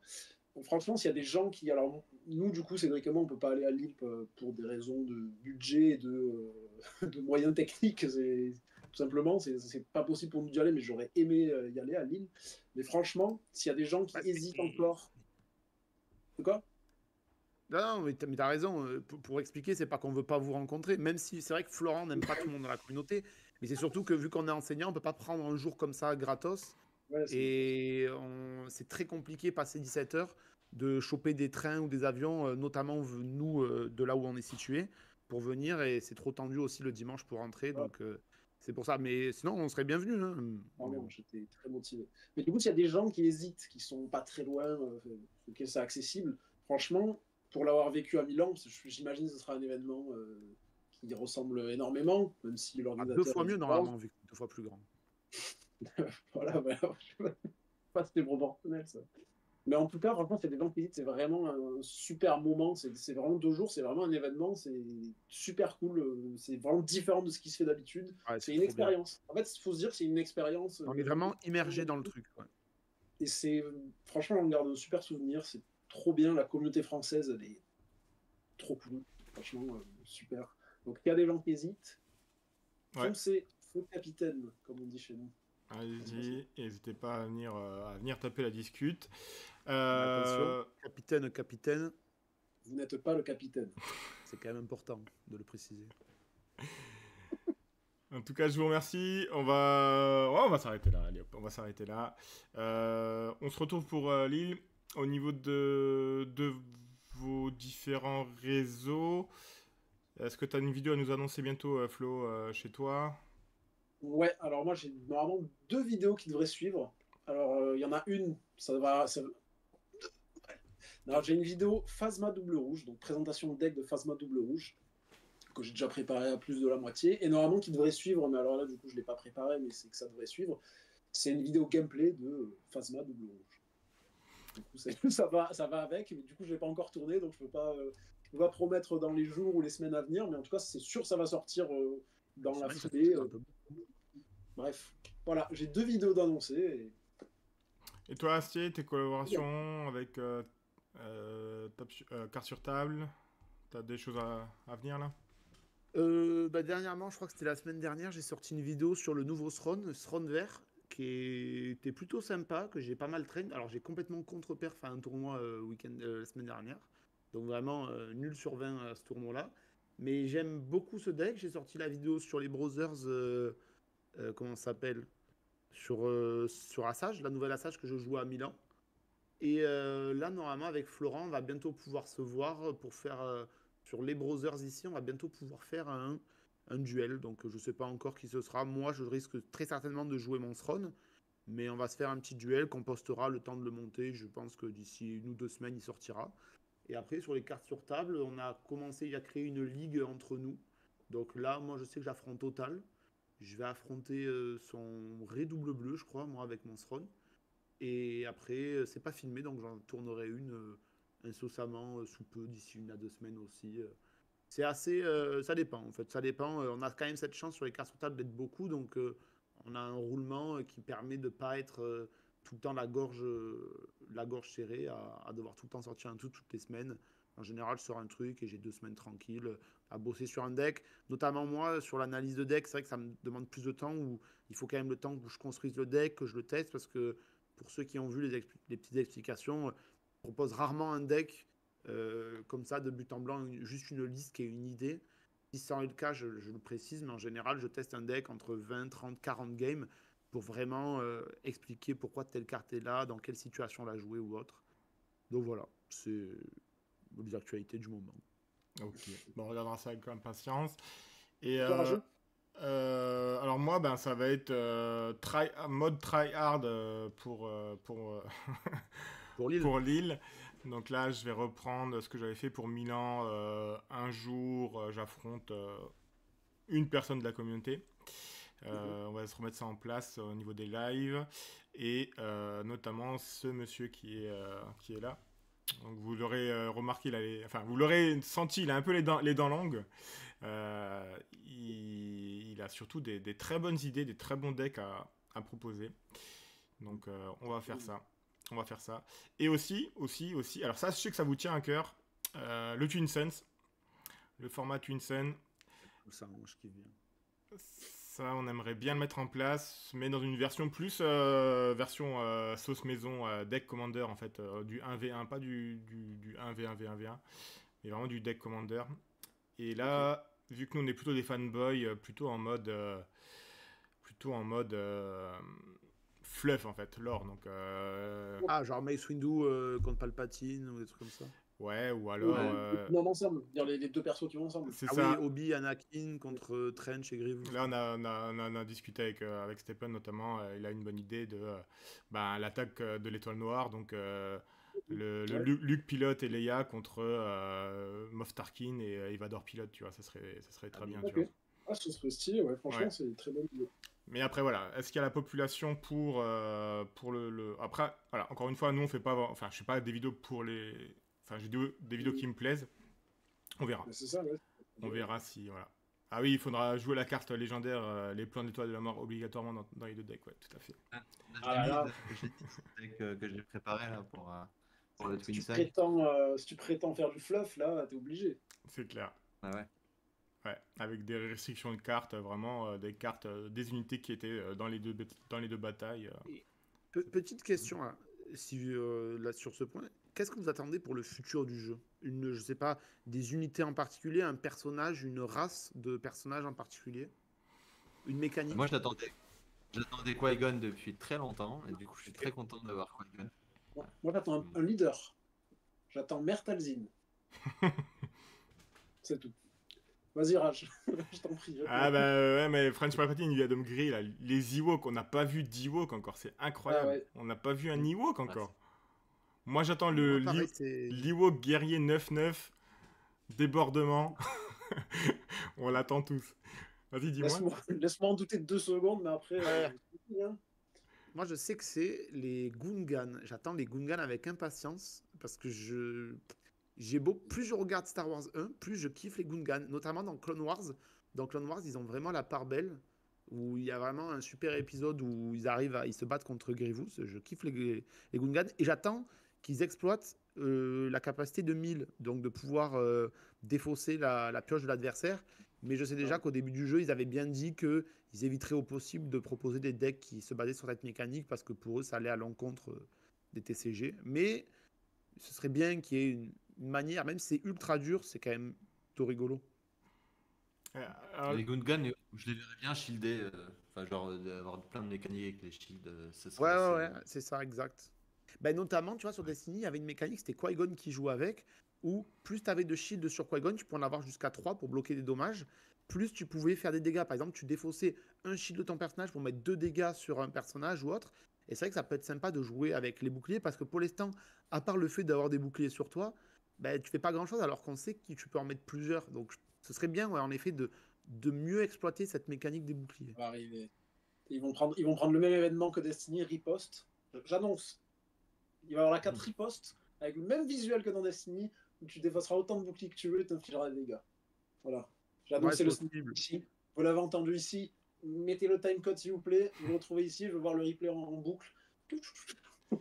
Donc, franchement, s'il y a des gens qui. Alors, nous, du coup, Cédric et moi, on peut pas aller à Lille pour des raisons de budget et de moyens techniques. Tout simplement, c'est pas possible pour nous d'y aller, mais j'aurais aimé y aller à Lille. Mais franchement, s'il y a des gens qui hésitent encore. De quoi? Non, mais t'as raison. Pour expliquer, c'est pas qu'on veut pas vous rencontrer, même si c'est vrai que Florent n'aime pas tout le monde dans la communauté, mais c'est surtout que vu qu'on est enseignant, on peut pas prendre un jour comme ça gratos. Ouais, Et c'est très compliqué, passé 17 heures, de choper des trains ou des avions, notamment nous, de là où on est situé, pour venir. Et c'est trop tendu aussi le dimanche pour rentrer. voilà. Donc, C'est pour ça. Mais sinon, on serait bienvenus. Hein. Vraiment, j'étais très motivé. Mais du coup, s'il y a des gens qui hésitent, qui sont pas très loin, que c'est accessible, franchement, pour l'avoir vécu à Milan, parce que j'imagine que ce sera un événement qui ressemble énormément, même si l'ordinateur 2 fois est mieux, différent. normalement, vu que c'est 2 fois plus grand. Voilà, je sais pas si c'est proportionnel, ça. Mais en tout cas, franchement, c'est des gens qui disent c'est vraiment un super moment. C'est vraiment 2 jours, c'est vraiment un événement, c'est super cool. C'est vraiment différent de ce qui se fait d'habitude. Ouais, C'est c'est une trop bien. expérience. En fait, il faut se dire que c'est une expérience. On est vraiment immergé dans le truc. Ouais. Et c'est franchement, on garde un super souvenir. C'est trop bien. La communauté française, elle est trop cool. Franchement, super. Donc, il y a des gens qui hésitent. Ouais. Foncez, feu capitaine, comme on dit chez nous. Allez-y, n'hésitez pas à venir taper la discute. Attention, capitaine, Vous n'êtes pas le capitaine. c'est quand même important de le préciser. En tout cas, je vous remercie. On va s'arrêter là. Allez, hop, on va s'arrêter là. On se retrouve pour Lille au niveau de vos différents réseaux. Est-ce que tu as une vidéo à nous annoncer bientôt, Flo, chez toi? Ouais, alors moi j'ai normalement 2 vidéos qui devraient suivre. Alors il y en a une, ça va. Alors j'ai une vidéo Phasma double rouge, donc présentation de deck de Phasma double rouge, que j'ai déjà préparé à plus de la moitié, et normalement qui devrait suivre, mais alors là du coup je l'ai pas préparé, mais c'est que ça devrait suivre. C'est une vidéo gameplay de Phasma double rouge. Du coup ça va avec, mais du coup je l'ai pas encore tourné, donc je peux pas promettre dans les jours ou les semaines à venir, mais en tout cas c'est sûr ça va sortir dans la foulée. Bref, voilà, j'ai 2 vidéos d'annoncer. Et toi, Astier, tes collaborations avec Carte sur table, tu as des choses à venir là? Dernièrement, je crois que c'était la semaine dernière, j'ai sorti une vidéo sur le nouveau Throne vert, qui était plutôt sympa, que j'ai pas mal traîné. Alors j'ai complètement contre-perf à un tournoi la semaine dernière, donc vraiment nul sur 20 à ce tournoi-là. Mais j'aime beaucoup ce deck, j'ai sorti la vidéo sur les browsers, comment ça s'appelle, sur Assage, la nouvelle Assage que je joue à Milan. Et là, normalement, avec Florent, on va bientôt pouvoir se voir pour faire, sur les browsers ici, on va bientôt pouvoir faire un duel. Donc, je ne sais pas encore qui ce sera. Moi, je risque très certainement de jouer mon Throne. Mais on va se faire un petit duel qu'on postera le temps de le monter. Je pense que d'ici 1 ou 2 semaines, il sortira. Et après, sur les cartes sur table, on a commencé à créer une ligue entre nous. Donc là, moi, je sais que j'affronte Total. Je vais affronter son Ré double bleu, je crois, moi, avec mon Throne. Et après, c'est pas filmé, donc j'en tournerai une incessamment sous peu, d'ici 1 à 2 semaines aussi. C'est assez. Ça dépend, en fait. Ça dépend. On a quand même cette chance sur les cartes sur table d'être beaucoup, donc on a un roulement qui permet de pas être tout le temps la gorge serrée, à devoir tout le temps sortir un truc toutes les semaines. En général, je sors un truc et j'ai 2 semaines tranquilles à bosser sur un deck. Notamment moi, sur l'analyse de deck, c'est vrai que ça me demande plus de temps, où il faut quand même le temps que je construise le deck, que je le teste, parce que pour ceux qui ont vu les petites explications, je propose rarement un deck comme ça, de but en blanc, juste une liste qui est une idée. Si c'est le cas, je le précise, mais en général, je teste un deck entre 20, 30, 40 games pour vraiment expliquer pourquoi telle carte est là, dans quelle situation la jouer ou autre. Donc voilà, c'est les actualités du moment. Ok, bon, on regardera ça avec impatience. Et Courageux. alors moi, ben, ça va être mode try hard Pour Lille. pour Lille. Donc là, je vais reprendre ce que j'avais fait pour Milan. Un jour, j'affronte une personne de la communauté. On va se remettre ça en place au niveau des lives. Et notamment ce monsieur qui est là. Donc vous l'aurez remarqué, vous l'aurez senti, il a un peu les dents longues. Il a surtout des très bonnes idées, des très bons decks à proposer. Donc on va faire ça. On va faire ça. Et aussi, alors ça, je sais que ça vous tient à cœur, le Twin Suns, le format Twin Sun. Ça, moi, je kiffe bien. Ça, on aimerait bien le mettre en place, mais dans une version plus version sauce maison, deck commander en fait, du 1v1, pas du 1v1v1v1, mais vraiment du deck commander. Et là, vu que nous on est plutôt des fanboys, plutôt en mode fluff en fait, lore. Donc genre Mace Windu contre Palpatine ou des trucs comme ça. Ouais, ou alors... Ouais. Non, ensemble. Dire les deux persos qui vont ensemble. c'est Ah ça. oui, Obi, Anakin contre Trench et Grievous. Là, on a discuté avec Stephen notamment. Il a une bonne idée de l'attaque de l'étoile noire. Donc, le Ouais. Luke pilote et Leia contre Moff Tarkin et Evador pilote, tu vois. Ça serait très bien, tu Ok. vois. Ah, ce serait stylé, ouais. Franchement, Ouais. c'est une très bonne idée. Mais après, voilà. Est-ce qu'il y a la population pour le... Après, voilà. Encore une fois, nous, on fait pas... Enfin, je fais pas des vidéos pour les... Enfin, j'ai des vidéos qui me plaisent. On verra. Mais c'est ça, ouais. On verra si... Voilà. Ah oui, il faudra jouer la carte légendaire, les plans d'étoiles de la mort obligatoirement dans les deux decks, ouais, tout à fait. Ah là là. J'ai dit que j'ai préparé là pour le Si Twin tu Side. prétends faire du fluff, là, t'es obligé. C'est clair. Ah ouais. Ouais, avec des restrictions de cartes, vraiment, des cartes, des unités qui étaient dans les deux batailles. Petite question là, là, sur ce point. Qu'est-ce que vous attendez pour le futur du jeu? Je sais pas, des unités en particulier, un personnage, une race de personnages en particulier? Une mécanique? Moi, j'attendais Qui-Gon depuis très longtemps, et du coup, je suis très content d'avoir Qui-Gon. Moi, j'attends un leader. J'attends Mertalzin. C'est tout. Vas-y, Raj. Je t'en prie. Ah bah ouais, mais French Palpatine, il y a de me griller là. Les Ewoks, on n'a pas vu d'Ewok encore, c'est incroyable. Ah ouais. On n'a pas vu un Ewok encore. Moi, j'attends Moi, pareil, c'est... l'Ewok guerrier 9-9, débordement. On l'attend tous. Vas-y, dis-moi. Laisse-moi en douter de 2 secondes, mais après. Ouais. Moi, je sais que c'est les Gungans. J'attends les Gungans avec impatience parce que plus je regarde Star Wars 1, plus je kiffe les Gungans, notamment dans Clone Wars. Dans Clone Wars, ils ont vraiment la part belle, où il y a vraiment un super épisode où ils se battent contre Grievous. Je kiffe les Gungans et j'attends qu'ils exploitent la capacité de 1000, donc de pouvoir défausser la pioche de l'adversaire. Mais je sais déjà qu'au début du jeu, ils avaient bien dit qu'ils éviteraient au possible de proposer des decks qui se basaient sur cette mécanique parce que pour eux, ça allait à l'encontre des TCG. Mais ce serait bien qu'il y ait une manière, même si c'est ultra dur, c'est quand même plutôt rigolo. Alors, Les Gungans, je les verrais bien shieldés, enfin, genre avoir plein de mécaniques avec les shields, ce serait Ouais, assez- c'est ça, exact. Ben, notamment, tu vois, sur Destiny, il y avait une mécanique, c'était Qui-Gon qui joue avec, où plus tu avais de shield sur Qui-Gon, tu pouvais en avoir jusqu'à 3 pour bloquer des dommages, plus tu pouvais faire des dégâts. Par exemple, tu défaussais un shield de ton personnage pour mettre 2 dégâts sur un personnage ou autre. Et c'est vrai que ça peut être sympa de jouer avec les boucliers, parce que pour l'instant, à part le fait d'avoir des boucliers sur toi, ben, tu fais pas grand-chose, alors qu'on sait que tu peux en mettre plusieurs. Donc, ce serait bien, ouais, en effet, de mieux exploiter cette mécanique des boucliers. Ça va arriver. Ils vont prendre le même événement que Destiny, Riposte. J'annonce. Il va y avoir la carte Riposte, avec le même visuel que dans Destiny, où tu défausseras autant de boucliers que tu veux et t'infligeras des dégâts. Voilà. J'ai annoncé Ouais, le c'est possible. ici. Vous l'avez entendu ici. Mettez le timecode s'il vous plaît. Vous le retrouvez ici. Je veux voir le replay en boucle.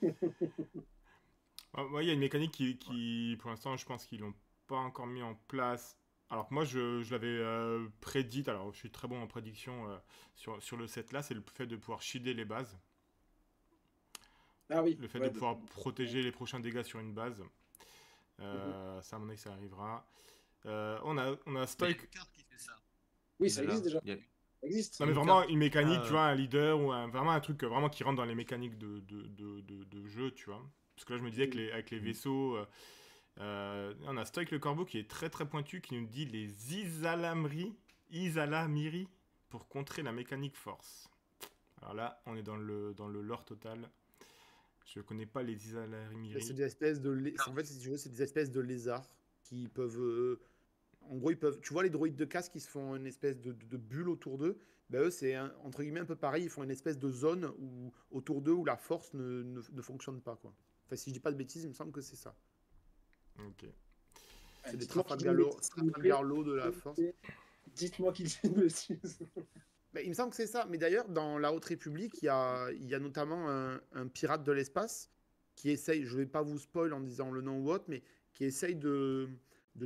il y a une mécanique qui, pour l'instant, je pense qu'ils l'ont pas encore mis en place. Alors que moi, je l'avais prédite. Alors, je suis très bon en prédiction sur le set là. C'est le fait de pouvoir shielder les bases. Ah oui. Le fait Ouais, de pouvoir protéger les prochains dégâts sur une base. Ça, à mon avis, ça arrivera. On a Il y a Stoic. une carte qui fait ça. Oui, ça existe déjà. Il y a- Ça existe. Non, mais une vraiment carte. une mécanique, Ah, tu vois, un leader ou vraiment un truc vraiment qui rentre dans les mécaniques de jeu, tu vois. Parce que là, je me disais que avec les vaisseaux, on a Stoic le Corbeau qui est très très pointu, qui nous dit les Isalamiri pour contrer la mécanique force. Alors là, on est dans le lore total. Je connais pas les C'est Isalamiri. des espèces en fait, si tu veux, c'est des espèces de lézards qui peuvent. En gros, ils peuvent. Tu vois les droïdes de casse qui se font une espèce de bulle autour d'eux. Ben eux, c'est entre guillemets un peu pareil. Ils font une espèce de zone autour d'eux où la force ne fonctionne pas, quoi. Enfin, si je dis pas de bêtises, il me semble que c'est ça. Ok. C'est des Dites-moi qui dit Trafalgar-Law de la force. Dites-moi qu'il dit une bêtise. Ben, il me semble que c'est ça. Mais d'ailleurs, dans la Haute République, il y a notamment un pirate de l'espace qui essaye, je vais pas vous spoil en disant le nom ou autre, mais qui essaye de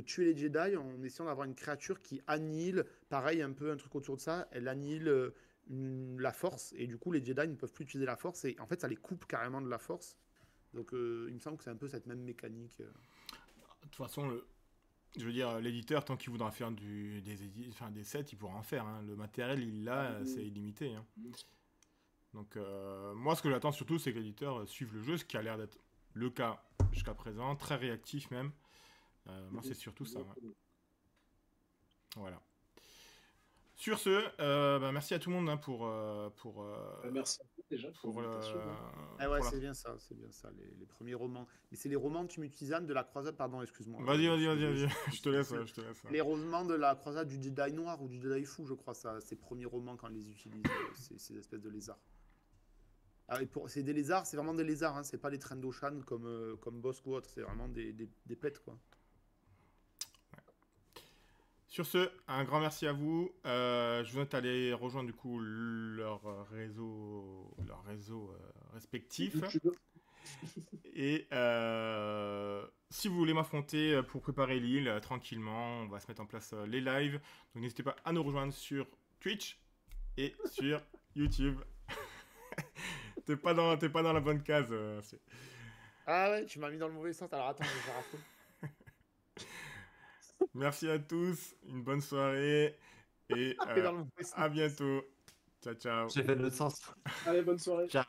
tuer les Jedi en essayant d'avoir une créature qui annihile, pareil, un peu un truc autour de ça, elle annihile la force, et du coup les Jedi ne peuvent plus utiliser la force, et en fait ça les coupe carrément de la force. Donc il me semble que c'est un peu cette même mécanique. De toute façon, je veux dire, l'éditeur, tant qu'il voudra faire des sets, il pourra en faire. Hein. Le matériel, il l'a, c'est illimité. Hein. Donc, moi, ce que j'attends surtout, c'est que l'éditeur suive le jeu, ce qui a l'air d'être le cas jusqu'à présent, très réactif même. Moi, c'est surtout ça. Ouais. Exactement. Voilà. Sur ce, merci à tout le monde hein, pour Merci à vous déjà pour pour, l'invitation. Ah ouais, pour la- c'est bien ça, les premiers romans. Mais c'est les romans tumultuisants de la croisade, pardon, excuse-moi. Vas-y, Je suis désolé. je te laisse, je te laisse. Les romans de la croisade du Jedi noir ou du Jedi fou, je crois, ça, ces premiers romans quand on les utilise, ces espèces de lézards. Ah, c'est des lézards, c'est vraiment des lézards, hein, c'est pas les Trandoshan comme Bossk ou autre, c'est vraiment des pets, quoi. Sur ce, un grand merci à vous. Je vous invite à aller rejoindre du coup leur réseau respectif. YouTube. Et si vous voulez m'affronter pour préparer l'île tranquillement, on va se mettre en place les lives. Donc n'hésitez pas à nous rejoindre sur Twitch et sur YouTube. T'es pas dans la bonne case. Ah ouais, tu m'as mis dans le mauvais sens, alors attends, je vais faire un peu. Merci à tous, une bonne soirée et T'es dans le mauvais sens. à bientôt. Ciao, ciao. J'ai fait le sens. Allez, bonne soirée. Ciao.